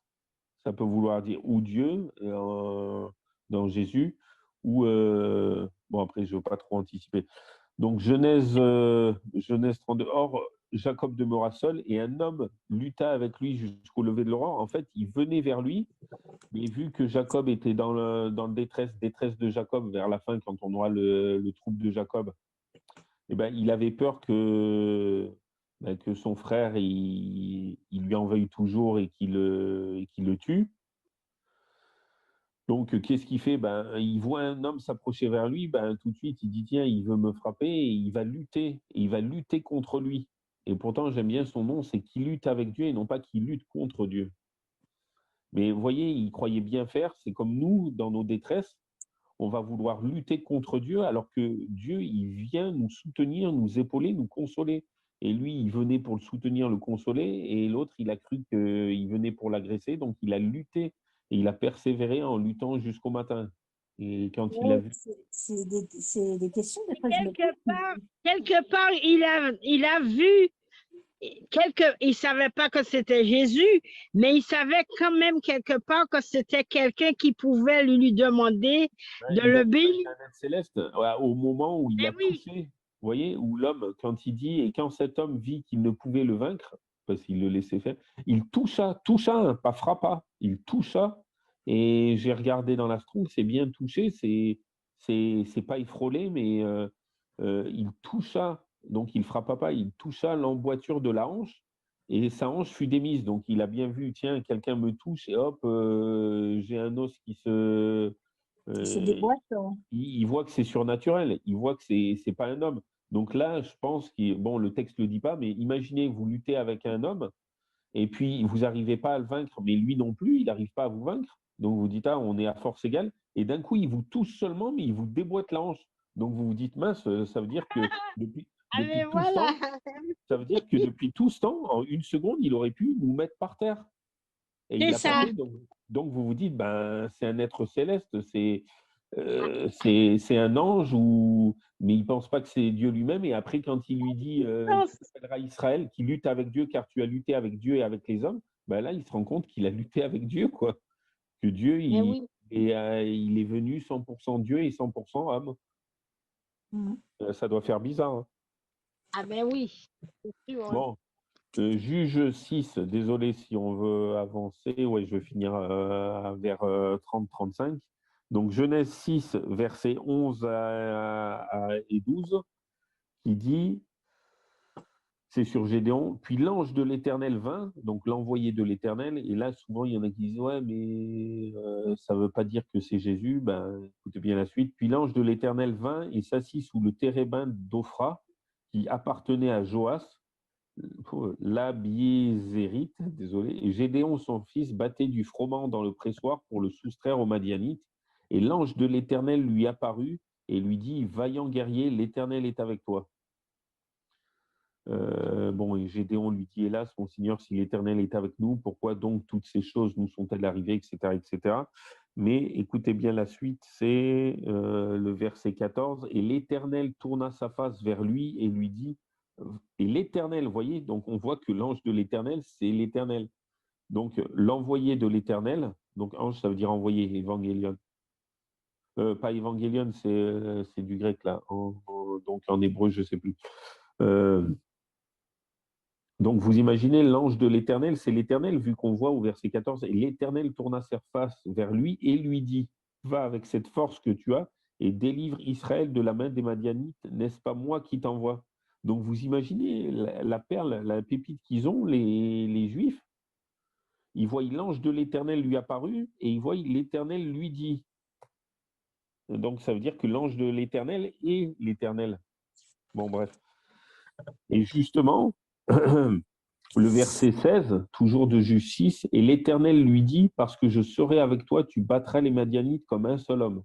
Ça peut vouloir dire ou Dieu dans Jésus, ou bon, après, je ne veux pas trop anticiper. Donc, Genèse 32. Or, Jacob demeura seul et un homme lutta avec lui jusqu'au lever de l'aurore. En fait, il venait vers lui, mais vu que Jacob était dans le détresse de Jacob vers la fin, quand on aura le troupe de Jacob, eh ben, il avait peur que son frère il lui en veuille toujours et qu'il le tue. Donc, qu'est-ce qu'il fait? Ben, il voit un homme s'approcher vers lui, ben, tout de suite, il dit, tiens, il veut me frapper et il va lutter. Et il va lutter contre lui. Et pourtant, j'aime bien son nom, c'est qu'il lutte avec Dieu et non pas qu'il lutte contre Dieu. Mais vous voyez, il croyait bien faire. C'est comme nous, dans nos détresses, on va vouloir lutter contre Dieu alors que Dieu, il vient nous soutenir, nous épauler, nous consoler. Et lui, il venait pour le soutenir, le consoler, et l'autre, il a cru qu'il venait pour l'agresser, donc il a lutté et il a persévéré en luttant jusqu'au matin. Et quand il a Ouais, vu, c'est des questions, des fois, je me Quelque pose. part, quelque part, il a vu, il savait pas que c'était Jésus, mais il savait quand même quelque part que c'était quelqu'un qui pouvait lui demander ben, de il a le vu que bénir. c'était un être céleste au moment où il Mais a oui, touché. Vous voyez, où l'homme, quand il dit, et quand cet homme vit qu'il ne pouvait le vaincre, parce qu'il le laissait faire, il toucha, hein, pas frappa, il toucha. Et j'ai regardé dans la Strong, c'est bien touché, c'est pas effrolé, mais il toucha, donc il frappa pas, il toucha l'emboîture de la hanche, et sa hanche fut démise. Donc il a bien vu, tiens, quelqu'un me touche, et hop, j'ai un os qui se C'est des euh, boîtes, hein. il voit que c'est surnaturel, il voit que c'est pas un homme. Donc là, je pense que, bon, le texte ne le dit pas, mais imaginez, vous luttez avec un homme, et puis vous n'arrivez pas à le vaincre, mais lui non plus, il n'arrive pas à vous vaincre. Donc vous dites, ah, on est à force égale, et d'un coup, il vous touche seulement, mais il vous déboîte la hanche. Donc vous vous dites, mince, ça veut dire que ah, mais depuis tout ce voilà. temps, ça veut dire que depuis tout ce temps, en une seconde, il aurait pu nous mettre par terre. Et il C'est l'a pas ça. fait. Donc vous vous dites, ben, c'est un être céleste, c'est un ange, mais il ne pense pas que c'est Dieu lui-même. Et après, quand il lui dit, tu t'appelleras Israël, qui lutte avec Dieu, car tu as lutté avec Dieu et avec les hommes, ben là, il se rend compte qu'il a lutté avec Dieu, quoi. Que Dieu, Mais oui. et il est venu 100% Dieu et 100% homme. Mhm. Ça doit faire bizarre. Hein. Ah ben oui, c'est sûr. Hein. Bon, Juge 6, désolé si on veut avancer, ouais, je vais finir vers 30-35. Donc Genèse 6, versets 11 et 12, qui dit, c'est sur Gédéon, puis l'ange de l'Éternel vint, donc l'envoyé de l'Éternel, et là souvent il y en a qui disent, ouais, mais ça ne veut pas dire que c'est Jésus, ben, écoutez bien la suite, puis l'ange de l'Éternel vint et s'assit sous le térébinthe d'Ophra, qui appartenait à Joas, l'Abiézérite, désolé, et Gédéon, son fils, battait du froment dans le pressoir pour le soustraire aux Madianites. Et l'ange de l'Éternel lui apparut et lui dit, vaillant guerrier, l'Éternel est avec toi. Bon, et Gédéon lui dit, hélas, mon Seigneur, si l'Éternel est avec nous, pourquoi donc toutes ces choses nous sont-elles arrivées, etc., etc. Mais écoutez bien la suite, c'est le verset 14. Et l'Éternel tourna sa face vers lui et lui dit, et l'Éternel, vous voyez, donc on voit que l'ange de l'Éternel, c'est l'Éternel. Donc l'envoyé de l'Éternel, donc ange, ça veut dire envoyé, évangélion. Pas évangélion, c'est du grec là, donc en hébreu, je ne sais plus. Donc, vous imaginez, l'ange de l'Éternel, c'est l'Éternel, vu qu'on voit au verset 14, et l'Éternel tourna sa face vers lui et lui dit, va avec cette force que tu as et délivre Israël de la main des Madianites, n'est-ce pas moi qui t'envoie? Donc, vous imaginez la perle, la pépite qu'ils ont, les Juifs, ils voient l'ange de l'Éternel lui apparu et ils voient l'Éternel lui dit. Donc, ça veut dire que l'ange de l'Éternel est l'Éternel. Bon, bref. Et justement, le verset 16, toujours de Juge 6, et l'Éternel lui dit, parce que je serai avec toi, tu battras les Madianites comme un seul homme.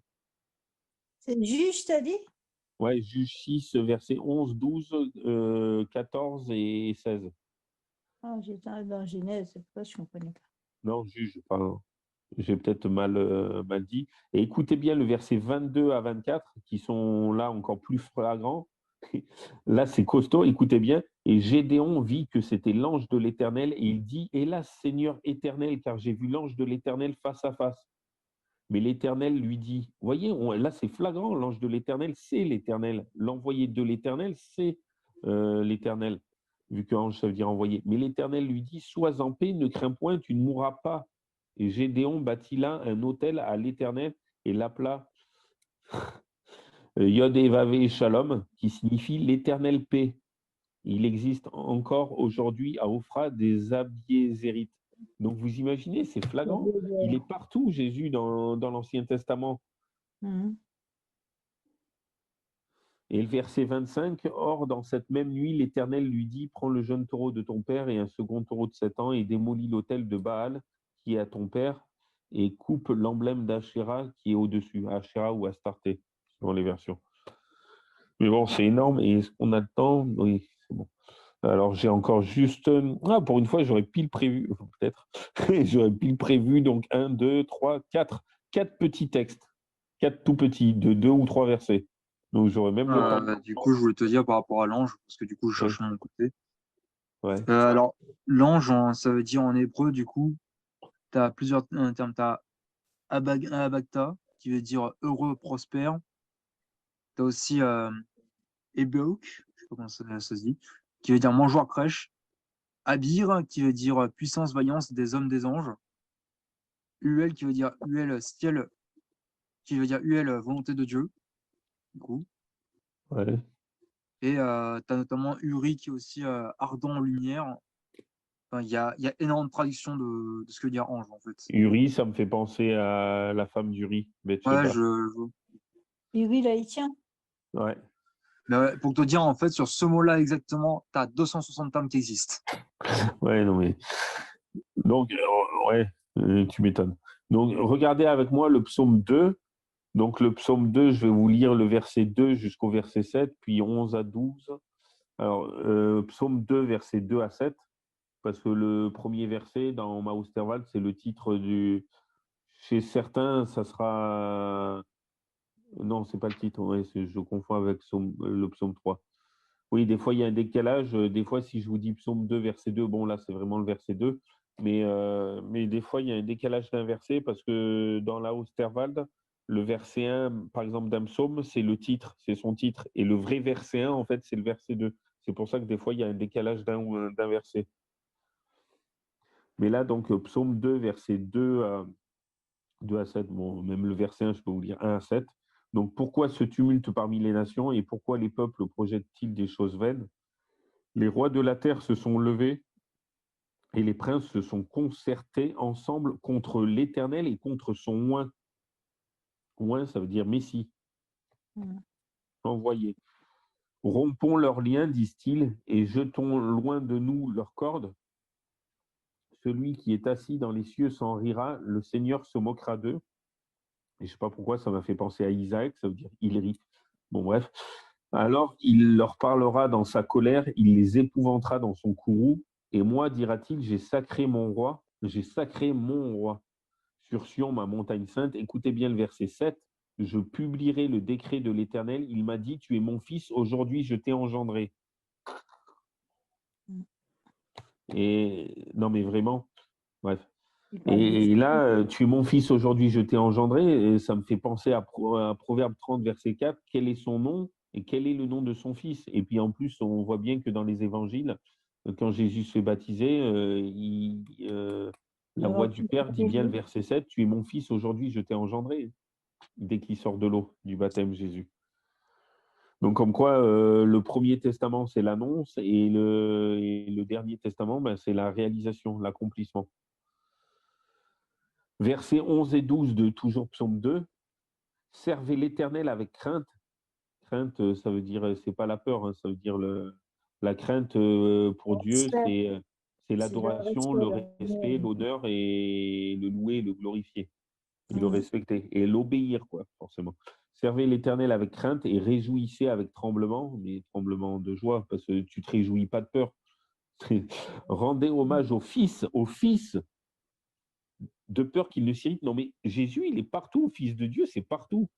C'est juste, t'as dit? Ouais, Juge 6, versets 11, 12, 14 et 16. Ah, j'étais dans Genèse, c'est pourquoi je ne comprenais pas. Non, Juge, pardon. J'ai peut-être mal dit. Et écoutez bien le verset 22 à 24, qui sont là encore plus flagrants. Là, c'est costaud, écoutez bien. Et Gédéon vit que c'était l'ange de l'Éternel, et il dit, hélas, Seigneur éternel, car j'ai vu l'ange de l'Éternel face à face. Mais l'Éternel lui dit, voyez, là, c'est flagrant, l'ange de l'Éternel, c'est l'Éternel. L'envoyé de l'Éternel, c'est l'Éternel, vu que ange, ça veut dire envoyé. Mais l'Éternel lui dit, sois en paix, ne crains point, tu ne mourras pas. Et Gédéon bâtit là un autel à l'Éternel et l'appela Yod Evavé Shalom, qui signifie l'éternelle paix. Il existe encore aujourd'hui à Ophra des Abiézérites. Donc vous imaginez, c'est flagrant. Il est partout, Jésus, dans l'Ancien Testament. Mhm. Et le verset 25, or, dans cette même nuit, l'Éternel lui dit, prends le jeune taureau de ton père et un second taureau de 7 ans et démolis l'autel de Baal qui est à ton père et coupe l'emblème d'Ashéra qui est au-dessus, Ashéra ou Astarté, selon les versions. Mais bon, c'est énorme. Et est-ce qu'on a le temps? Oui, c'est bon. Alors, j'ai encore juste... Ah, pour une fois, j'aurais pile prévu, peut-être. J'aurais pile prévu, donc 1, 2, 3, 4. 4 petits textes. 4 tout petits, de 2 ou 3 versets. Donc, j'aurais même le temps. Du coup, je voulais te dire par rapport à l'ange, parce que du coup, je cherche de mon côté. Ouais. Alors, l'ange, ça veut dire en hébreu, du coup, tu as plusieurs termes. Tu as Abagta, qui veut dire heureux, prospère. Tu as aussi Ebeuk, je sais pas comment ça se dit, qui veut dire mangeoire crèche. Abir, qui veut dire puissance, vaillance des hommes des anges. Uel, qui veut dire Uel, ciel, qui veut dire Uel, volonté de Dieu. Du coup. Ouais. Et tu as notamment Uri, qui est aussi ardent en lumière. Enfin, il y a énormément de traductions de ce que veut dire ange, en fait. Uri, ça me fait penser à la femme d'Uri, Ouais, Bathsheba. Et oui, là, il tient. Ouais. Mais ouais, pour te dire, en fait, sur ce mot-là exactement, tu as 260 termes qui existent. Ouais, non mais... Donc, ouais, tu m'étonnes. Donc, regardez avec moi le psaume 2. Donc, le psaume 2, je vais vous lire le verset 2 jusqu'au verset 7, puis 11 à 12. Alors, psaume 2, verset 2 à 7, parce que le premier verset dans Mausterwald, c'est le titre du... Chez certains, ça sera... Non, c'est pas le titre, ouais, je confonds avec le psaume 3. Oui, des fois, il y a un décalage. Des fois, si je vous dis psaume 2, verset 2, bon, là, c'est vraiment le verset 2. Mais des fois, il y a un décalage d'un verset parce que dans la Osterwald, le verset 1, par exemple, d'un psaume, c'est le titre, c'est son titre. Et le vrai verset 1, en fait, c'est le verset 2. C'est pour ça que des fois, il y a un décalage d'un verset. Mais là, donc, psaume 2, verset 2 à 7, bon, même le verset 1, je peux vous lire 1 à 7. Donc, pourquoi ce tumulte parmi les nations et pourquoi les peuples projettent-ils des choses vaines? Les rois de la terre se sont levés et les princes se sont concertés ensemble contre l'Éternel et contre son oint. Oint, ça veut dire Messie, Mm. envoyé. Rompons leurs liens, disent-ils, et jetons loin de nous leurs cordes. Celui qui est assis dans les cieux s'en rira, le Seigneur se moquera d'eux. Et je ne sais pas pourquoi ça m'a fait penser à Isaac, ça veut dire il rit. Bon, bref. Alors il leur parlera dans sa colère, il les épouvantera dans son courroux. Et moi, dira-t-il, j'ai sacré mon roi, j'ai sacré mon roi. Sur Sion, ma montagne sainte, écoutez bien le verset 7. Je publierai le décret de l'Éternel. Il m'a dit, tu es mon fils, aujourd'hui je t'ai engendré. Et non, mais vraiment, bref. Il parle de Et là, tu es mon fils, aujourd'hui je t'ai engendré. Et ça me fait penser à Proverbe 30, verset 4. Quel est son nom et quel est le nom de son fils? Et puis en plus, on voit bien que dans les évangiles, quand Jésus se fait baptiser, la voix du Père dit bien le verset 7, tu es mon fils, aujourd'hui je t'ai engendré. Dès qu'il sort de l'eau du baptême Jésus. Donc comme quoi, le premier testament, c'est l'annonce et le dernier testament, ben, c'est la réalisation, l'accomplissement. Versets 11 et 12 de toujours psaume 2. Servez l'Éternel avec crainte. Crainte, ça veut dire, c'est pas la peur, hein, ça veut dire la crainte pour Dieu, c'est l'adoration, le respect, l'honneur et le louer, le glorifier, et le respecter et l'obéir, quoi, forcément. Servez l'Éternel avec crainte et réjouissez avec tremblement, mais tremblement de joie, parce que tu ne te réjouis pas de peur. Rendez hommage au Fils de peur qu'il ne s'irrite. Non, mais Jésus, il est partout, Fils de Dieu, c'est partout.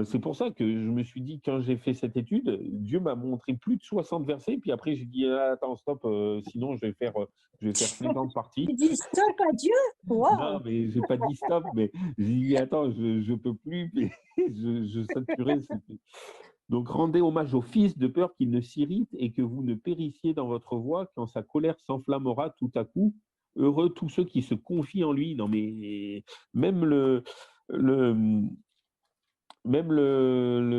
C'est pour ça que je me suis dit, quand j'ai fait cette étude, Dieu m'a montré plus de 60 versets, puis après j'ai dit, ah, attends, stop, sinon je vais faire 50 parties. Tu dis stop à Dieu? Wow. Non, mais j'ai pas dit stop, mais j'ai dit, attends, je peux plus, mais je saturais. Donc, rendez hommage au Fils de peur qu'il ne s'irrite et que vous ne périssiez dans votre voie quand sa colère s'enflammera tout à coup. Heureux tous ceux qui se confient en lui. Non, mais même le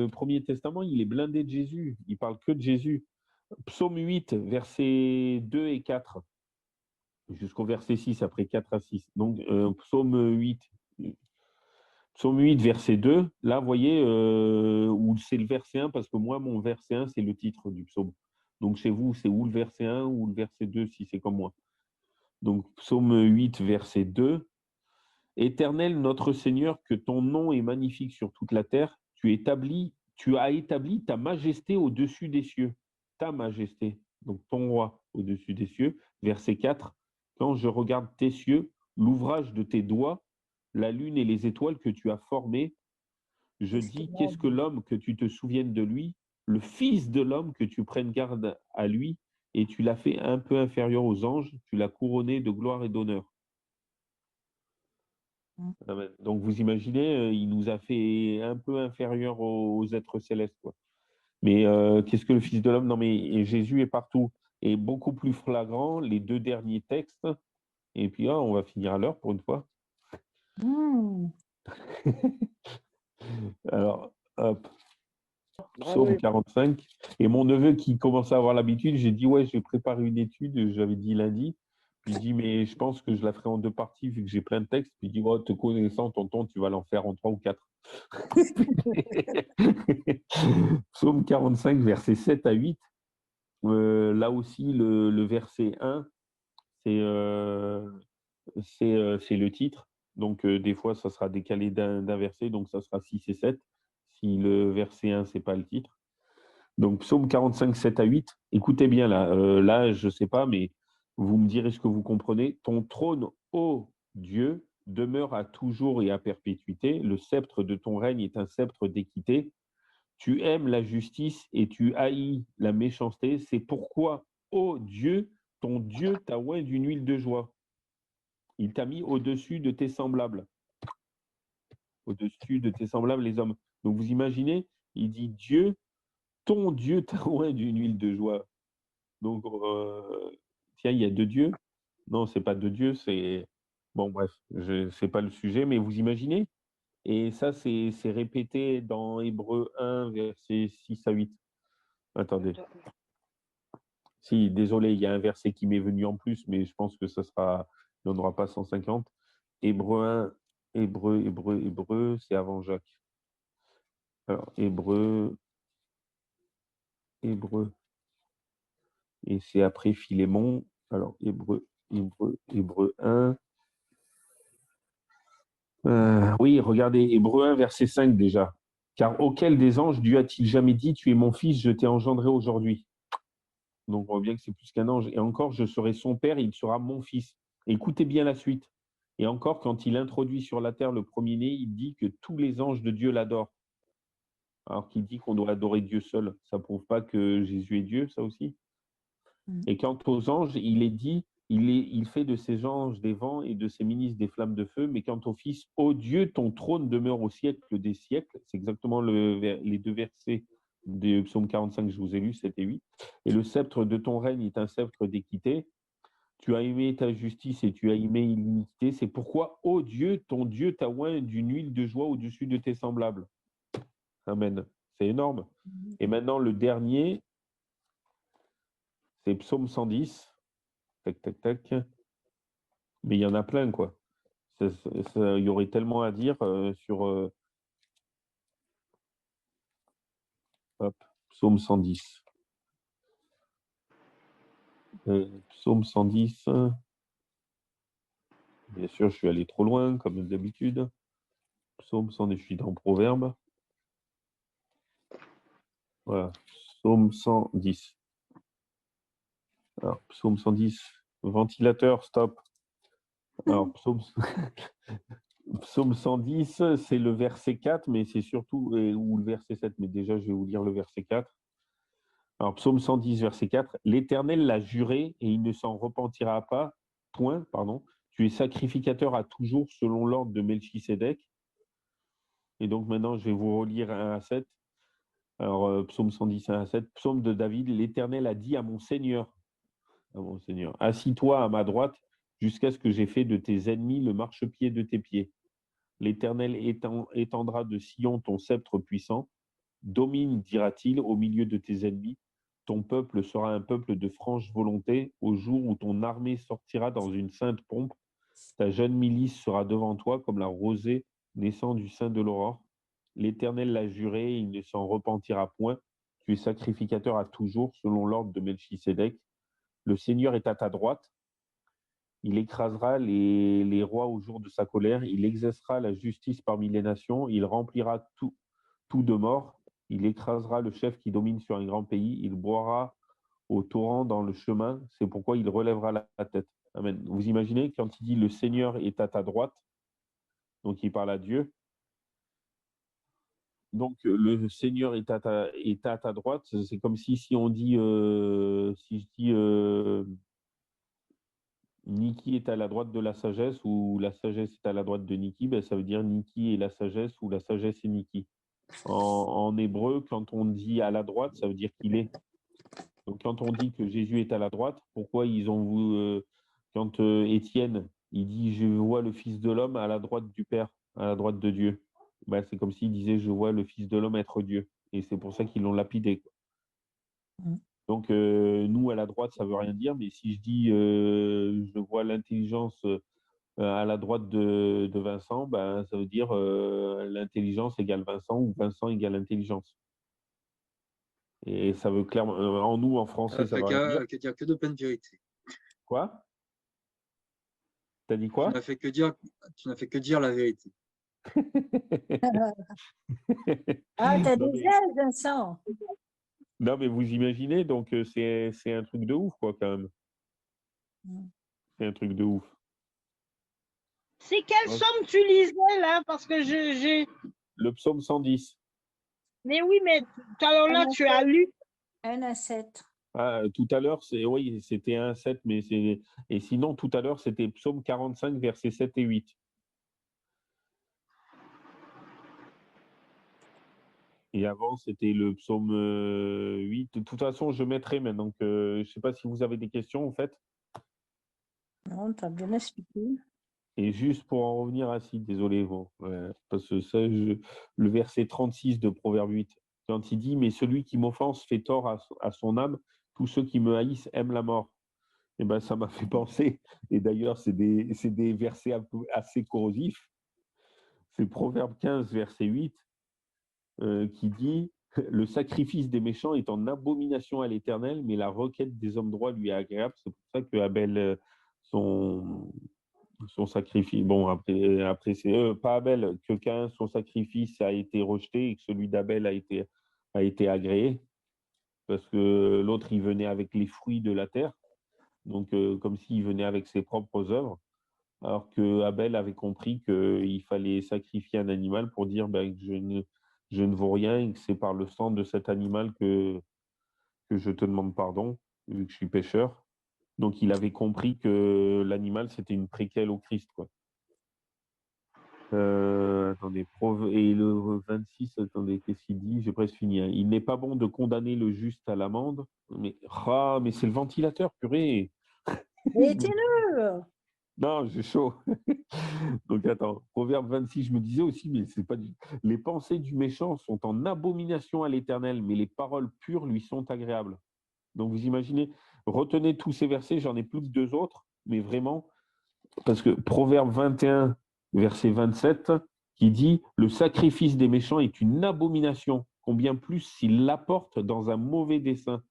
Premier Testament, il est blindé de Jésus. Il parle que de Jésus. Psaume 8, versets 2 et 4, jusqu'au verset 6, après 4 à 6. Donc, psaume 8, verset 2. Là, vous voyez, où c'est le verset 1, parce que moi, mon verset 1, c'est le titre du psaume. Donc, chez vous, c'est ou le verset 1 ou le verset 2, si c'est comme moi. Donc, psaume 8, verset 2. Éternel, notre Seigneur, que ton nom est magnifique sur toute la terre. Tu as établi ta majesté au-dessus des cieux. Ta majesté, donc ton roi au-dessus des cieux. Verset 4. Quand je regarde tes cieux, l'ouvrage de tes doigts, la lune et les étoiles que tu as formées, je dis, qu'est-ce que l'homme que tu te souviennes de lui, le Fils de l'homme que tu prennes garde à lui, et tu l'as fait un peu inférieur aux anges, tu l'as couronné de gloire et d'honneur. Donc vous imaginez, il nous a fait un peu inférieur aux êtres célestes, quoi. Mais qu'est-ce que le Fils de l'homme? Non, mais Jésus est partout. Et beaucoup plus flagrant, les deux derniers textes. Et puis, on va finir à l'heure pour une fois. Alors, hop, psaume 45. Et mon neveu qui commençait à avoir l'habitude, j'ai dit, ouais, j'ai préparé une étude, j'avais dit lundi. Puis il dit, mais je pense que je la ferai en deux parties vu que j'ai plein de textes. Puis il dit, oh, te connaissant, tonton, tu vas l'en faire en 3 ou 4. Psaume 45, versets 7 à 8. Là aussi, le verset 1, c'est le titre. Donc, des fois, ça sera décalé d'un verset, donc ça sera 6 et 7. Si le verset 1, ce n'est pas le titre. Donc, psaume 45, 7 à 8. Écoutez bien, là je ne sais pas, mais vous me direz ce que vous comprenez. Ton trône, ô Dieu, demeure à toujours et à perpétuité. Le sceptre de ton règne est un sceptre d'équité. Tu aimes la justice et tu haïs la méchanceté. C'est pourquoi, ô Dieu, ton Dieu t'a oint d'une huile de joie. Il t'a mis au-dessus de tes semblables. Au-dessus de tes semblables, les hommes. Donc vous imaginez, il dit Dieu, ton Dieu t'a oint d'une huile de joie. Donc, tiens, il y a deux dieux. Non, c'est pas deux dieux, c'est... Bon, bref, c'est pas le sujet, mais vous imaginez? Et ça, c'est répété dans Hébreux 1, versets 6 à 8. Attendez. Si, désolé, il y a un verset qui m'est venu en plus, mais je pense que ça sera... Il n'y en aura pas 150. Hébreux 1, Hébreux, c'est avant Jacques. Alors, Hébreux, et c'est après Philémon. Alors, Hébreux 1. Oui, regardez, Hébreux 1, verset 5 déjà. Car auquel des anges Dieu a-t-il jamais dit, tu es mon fils, je t'ai engendré aujourd'hui. Donc on voit bien que c'est plus qu'un ange. Et encore, je serai son père, il sera mon fils. Écoutez bien la suite. Et encore, quand il introduit sur la terre le premier-né, il dit que tous les anges de Dieu l'adorent. Alors qu'il dit qu'on doit adorer Dieu seul. Ça ne prouve pas que Jésus est Dieu, ça aussi. Et quant aux anges, il est dit, il fait de ses anges des vents et de ses ministres des flammes de feu. Mais quant au Fils, ô Dieu, ton trône demeure au siècle des siècles. C'est exactement les deux versets de Psaume 45 que je vous ai lus, 7 et 8. Et le sceptre de ton règne est un sceptre d'équité. Tu as aimé ta justice et tu as aimé l'iniquité. C'est pourquoi, ô Dieu, ton Dieu t'a oint d'une huile de joie au-dessus de tes semblables. Amen. C'est énorme. Et maintenant, le dernier, c'est Psaume 110. Tac, tac, tac. Mais il y en a plein, quoi. Il y aurait tellement à dire sur Psaume 110. Psaume 110. Bien sûr, je suis allé trop loin, comme d'habitude. Psaume 110, je suis dans Proverbe. Voilà, Psaume 110. Alors, Psaume 110, ventilateur, stop. Alors, Psaume 110, c'est le verset 4, mais c'est surtout, ou le verset 7, mais déjà, je vais vous lire le verset 4. Alors, Psaume 110, verset 4, l'Éternel l'a juré et il ne s'en repentira pas, point, pardon. Tu es sacrificateur à toujours selon l'ordre de Melchisédek. Et donc, maintenant, je vais vous relire 1 à 7. Alors, Psaume 110, 1 à 7, Psaume de David, l'Éternel a dit à mon Seigneur, assis-toi à ma droite jusqu'à ce que j'ai fait de tes ennemis le marchepied de tes pieds. L'Éternel étendra de Sion ton sceptre puissant. Domine, dira-t-il, au milieu de tes ennemis. Ton peuple sera un peuple de franche volonté au jour où ton armée sortira dans une sainte pompe. Ta jeune milice sera devant toi comme la rosée naissant du sein de l'aurore. L'Éternel l'a juré, il ne s'en repentira point. Tu es sacrificateur à toujours selon l'ordre de Melchisédek. Le Seigneur est à ta droite. Il écrasera les rois au jour de sa colère. Il exercera la justice parmi les nations. Il remplira tout de mort. Il écrasera le chef qui domine sur un grand pays. Il boira au torrent dans le chemin. C'est pourquoi il relèvera la tête. Amen. Vous imaginez, quand il dit le Seigneur est à ta droite, donc il parle à Dieu. Donc le Seigneur est à ta droite. C'est comme si on dit, si je dis Niki est à la droite de la sagesse ou la sagesse est à la droite de Niki, ben, ça veut dire Niki est la sagesse ou la sagesse est Niki. En hébreu, quand on dit à la droite, ça veut dire qu'il est. Donc quand on dit que Jésus est à la droite, pourquoi ils ont voulu, quand Étienne, il dit je vois le Fils de l'homme à la droite du Père, à la droite de Dieu. Ben, c'est comme s'il disait je vois le Fils de l'homme être Dieu. Et c'est pour ça qu'ils l'ont lapidé. Donc, nous, à la droite, ça ne veut rien dire, mais si je dis je vois l'intelligence à la droite de Vincent, ben, ça veut dire l'intelligence égale Vincent ou Vincent égale intelligence. Et ça veut clairement, en nous, en français, ça veut rien dire. Que dire que de pleine vérité. Quoi? T'as dit quoi? Tu n'as fait que dire la vérité. Ah, t'as Non, des mais- ailes, Vincent. Non, mais vous imaginez, donc c'est un truc de ouf, quoi, quand même. C'est un truc de ouf. C'est quelle Ouais. somme tu lisais là? Parce que j'ai. Le psaume 110. Mais oui, mais tout à l'heure là, tu as lu. 1 à 7. Ah, tout à l'heure, oui, c'était 1,7, mais c'est. Et sinon, tout à l'heure, c'était Psaume 45, versets 7 et 8. Et avant, c'était le psaume 8. De toute façon, je mettrai maintenant que je ne sais pas si vous avez des questions, en fait. Non, tu as bien expliqué. Et juste pour en revenir à désolé, bon, ouais, parce que ça, le verset 36 de Proverbe 8, quand il dit, mais celui qui m'offense fait tort à son âme, tous ceux qui me haïssent aiment la mort. Et ben, ça m'a fait penser, et d'ailleurs, c'est des versets assez corrosifs. C'est Proverbe 15, verset 8, qui dit, le sacrifice des méchants est en abomination à l'Éternel, mais la requête des hommes droits lui est agréable. C'est pour ça que Abel, son sacrifice, bon, après c'est pas Abel, que Caïn, son sacrifice a été rejeté et que celui d'Abel a été agréé, parce que l'autre, il venait avec les fruits de la terre, donc comme s'il venait avec ses propres œuvres, alors que Abel avait compris qu'il fallait sacrifier un animal pour dire ben, que je ne vaux rien et que c'est par le sang de cet animal que je te demande pardon, vu que je suis pécheur. Donc il avait compris que l'animal, c'était une préquelle au Christ, quoi. Attendez, et le 26, attendez, qu'est-ce qu'il dit? J'ai presque fini, hein. Il n'est pas bon de condamner le juste à l'amende. Mais c'est le ventilateur, purée. Éteins-le! Non, j'ai chaud. Donc attends, Proverbe 26, je me disais aussi, mais c'est pas les pensées du méchant sont en abomination à l'Éternel, mais les paroles pures lui sont agréables. Donc vous imaginez, retenez tous ces versets, j'en ai plus que deux autres, mais vraiment, parce que Proverbe 21, verset 27, qui dit, le sacrifice des méchants est une abomination, combien plus s'il l'apporte dans un mauvais dessein.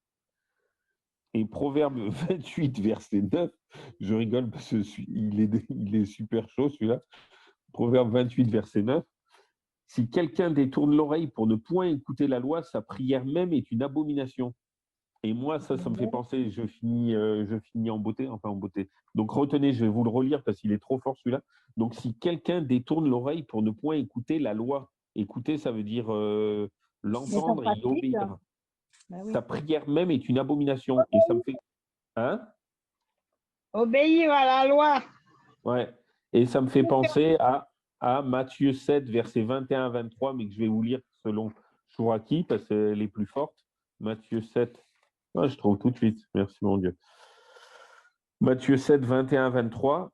Et Proverbe 28, verset 9, je rigole parce qu'il est super chaud celui-là. Proverbe 28, verset 9, si quelqu'un détourne l'oreille pour ne point écouter la loi, sa prière même est une abomination. Et moi, ça me fait penser, je finis en beauté, enfin en beauté. Donc retenez, je vais vous le relire parce qu'il est trop fort celui-là. Donc si quelqu'un détourne l'oreille pour ne point écouter la loi, écouter, ça veut dire Mettre en l'entendre et y pratique. obéir. Ben oui. Sa prière même est une abomination. Et ça me fait... Hein? Obéir à la loi. Ouais. Et ça me fait penser à Matthieu 7, versets 21 à 23, mais que je vais vous lire selon Chouraki, parce qu'elle est plus forte. Matthieu 7. Ah, je trouve tout de suite. Merci, mon Dieu. Matthieu 7, 21 à 23.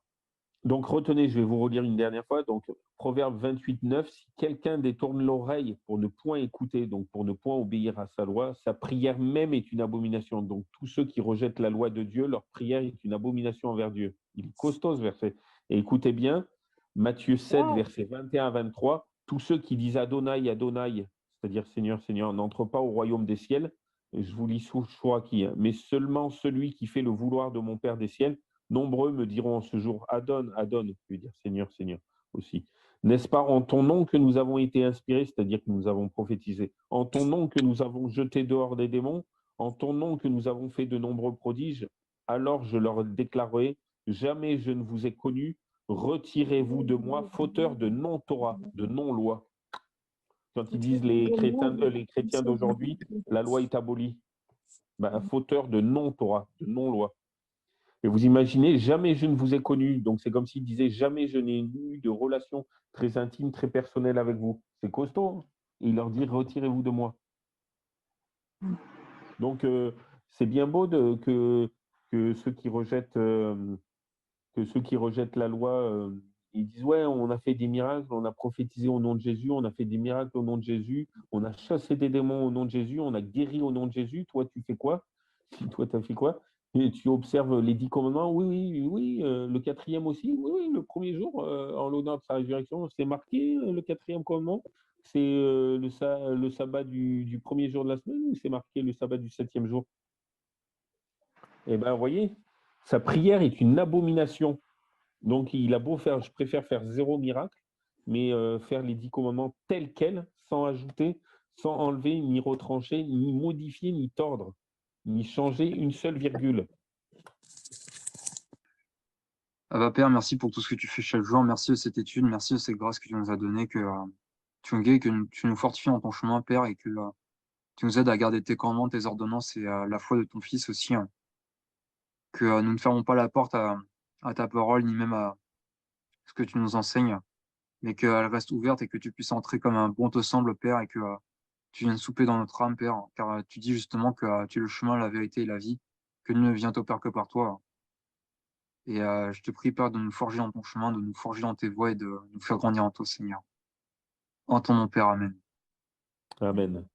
Donc, retenez, je vais vous relire une dernière fois. Donc, Proverbe 28, 9. Si quelqu'un détourne l'oreille pour ne point écouter, donc pour ne point obéir à sa loi, sa prière même est une abomination. Donc, tous ceux qui rejettent la loi de Dieu, leur prière est une abomination envers Dieu. Il est costaud ce verset. Et écoutez bien, Matthieu 7, versets 21 à 23. Tous ceux qui disent Adonai, Adonai, c'est-à-dire Seigneur, Seigneur, n'entrent pas au royaume des ciels. Je vous lis sous Chouraki, hein. Mais seulement celui qui fait le vouloir de mon Père des ciels. Nombreux me diront en ce jour, Adonne, Adonne, je veux dire Seigneur, Seigneur aussi. N'est-ce pas en ton nom que nous avons été inspirés, c'est-à-dire que nous avons prophétisé, en ton nom que nous avons jeté dehors des démons, en ton nom que nous avons fait de nombreux prodiges, alors je leur déclarerai, jamais je ne vous ai connus, retirez-vous de moi, fauteur de non-Torah, de non-loi. Quand ils disent les chrétiens d'aujourd'hui, la loi est abolie. Ben, fauteur de non-Torah, de non-loi. Et vous imaginez, jamais je ne vous ai connu. Donc c'est comme s'il disait, jamais je n'ai eu de relation très intime, très personnelle avec vous. C'est costaud, hein. Il leur dit, retirez-vous de moi. Donc c'est bien beau que ceux qui rejettent la loi, ils disent, ouais, on a fait des miracles, on a prophétisé au nom de Jésus, on a fait des miracles au nom de Jésus, on a chassé des démons au nom de Jésus, on a guéri au nom de Jésus. Toi, tu fais quoi? Toi, tu as fait quoi? Et tu observes les 10 commandements, oui, oui, oui, le quatrième aussi, oui, oui, le premier jour, en l'honneur de sa résurrection, c'est marqué, le quatrième commandement, c'est le sabbat du premier jour de la semaine, ou c'est marqué le sabbat du septième jour? Eh bien, vous voyez, sa prière est une abomination. Donc, il a beau faire, je préfère faire zéro miracle, mais faire les 10 commandements tels quels, sans ajouter, sans enlever, ni retrancher, ni modifier, ni tordre, ni changer une seule virgule. Ah bah Père, merci pour tout ce que tu fais chaque jour. Merci de cette étude. Merci de cette grâce que tu nous as donnée, que tu nous fortifies dans ton chemin, Père, et que Tu nous aides à garder tes commandements, tes ordonnances et la foi de ton Fils aussi, hein. Que nous ne fermons pas la porte à ta parole, ni même à ce que tu nous enseignes, mais qu'elle reste ouverte et que tu puisses entrer comme un bon te semble, Père, et que tu viennes souper dans notre âme, Père, car tu dis justement que tu es le chemin, la vérité et la vie, que nul ne vient au Père que par toi. Et je te prie, Père, de nous forger dans ton chemin, de nous forger dans tes voies et de nous faire grandir en toi, Seigneur. En ton nom, Père, Amen. Amen.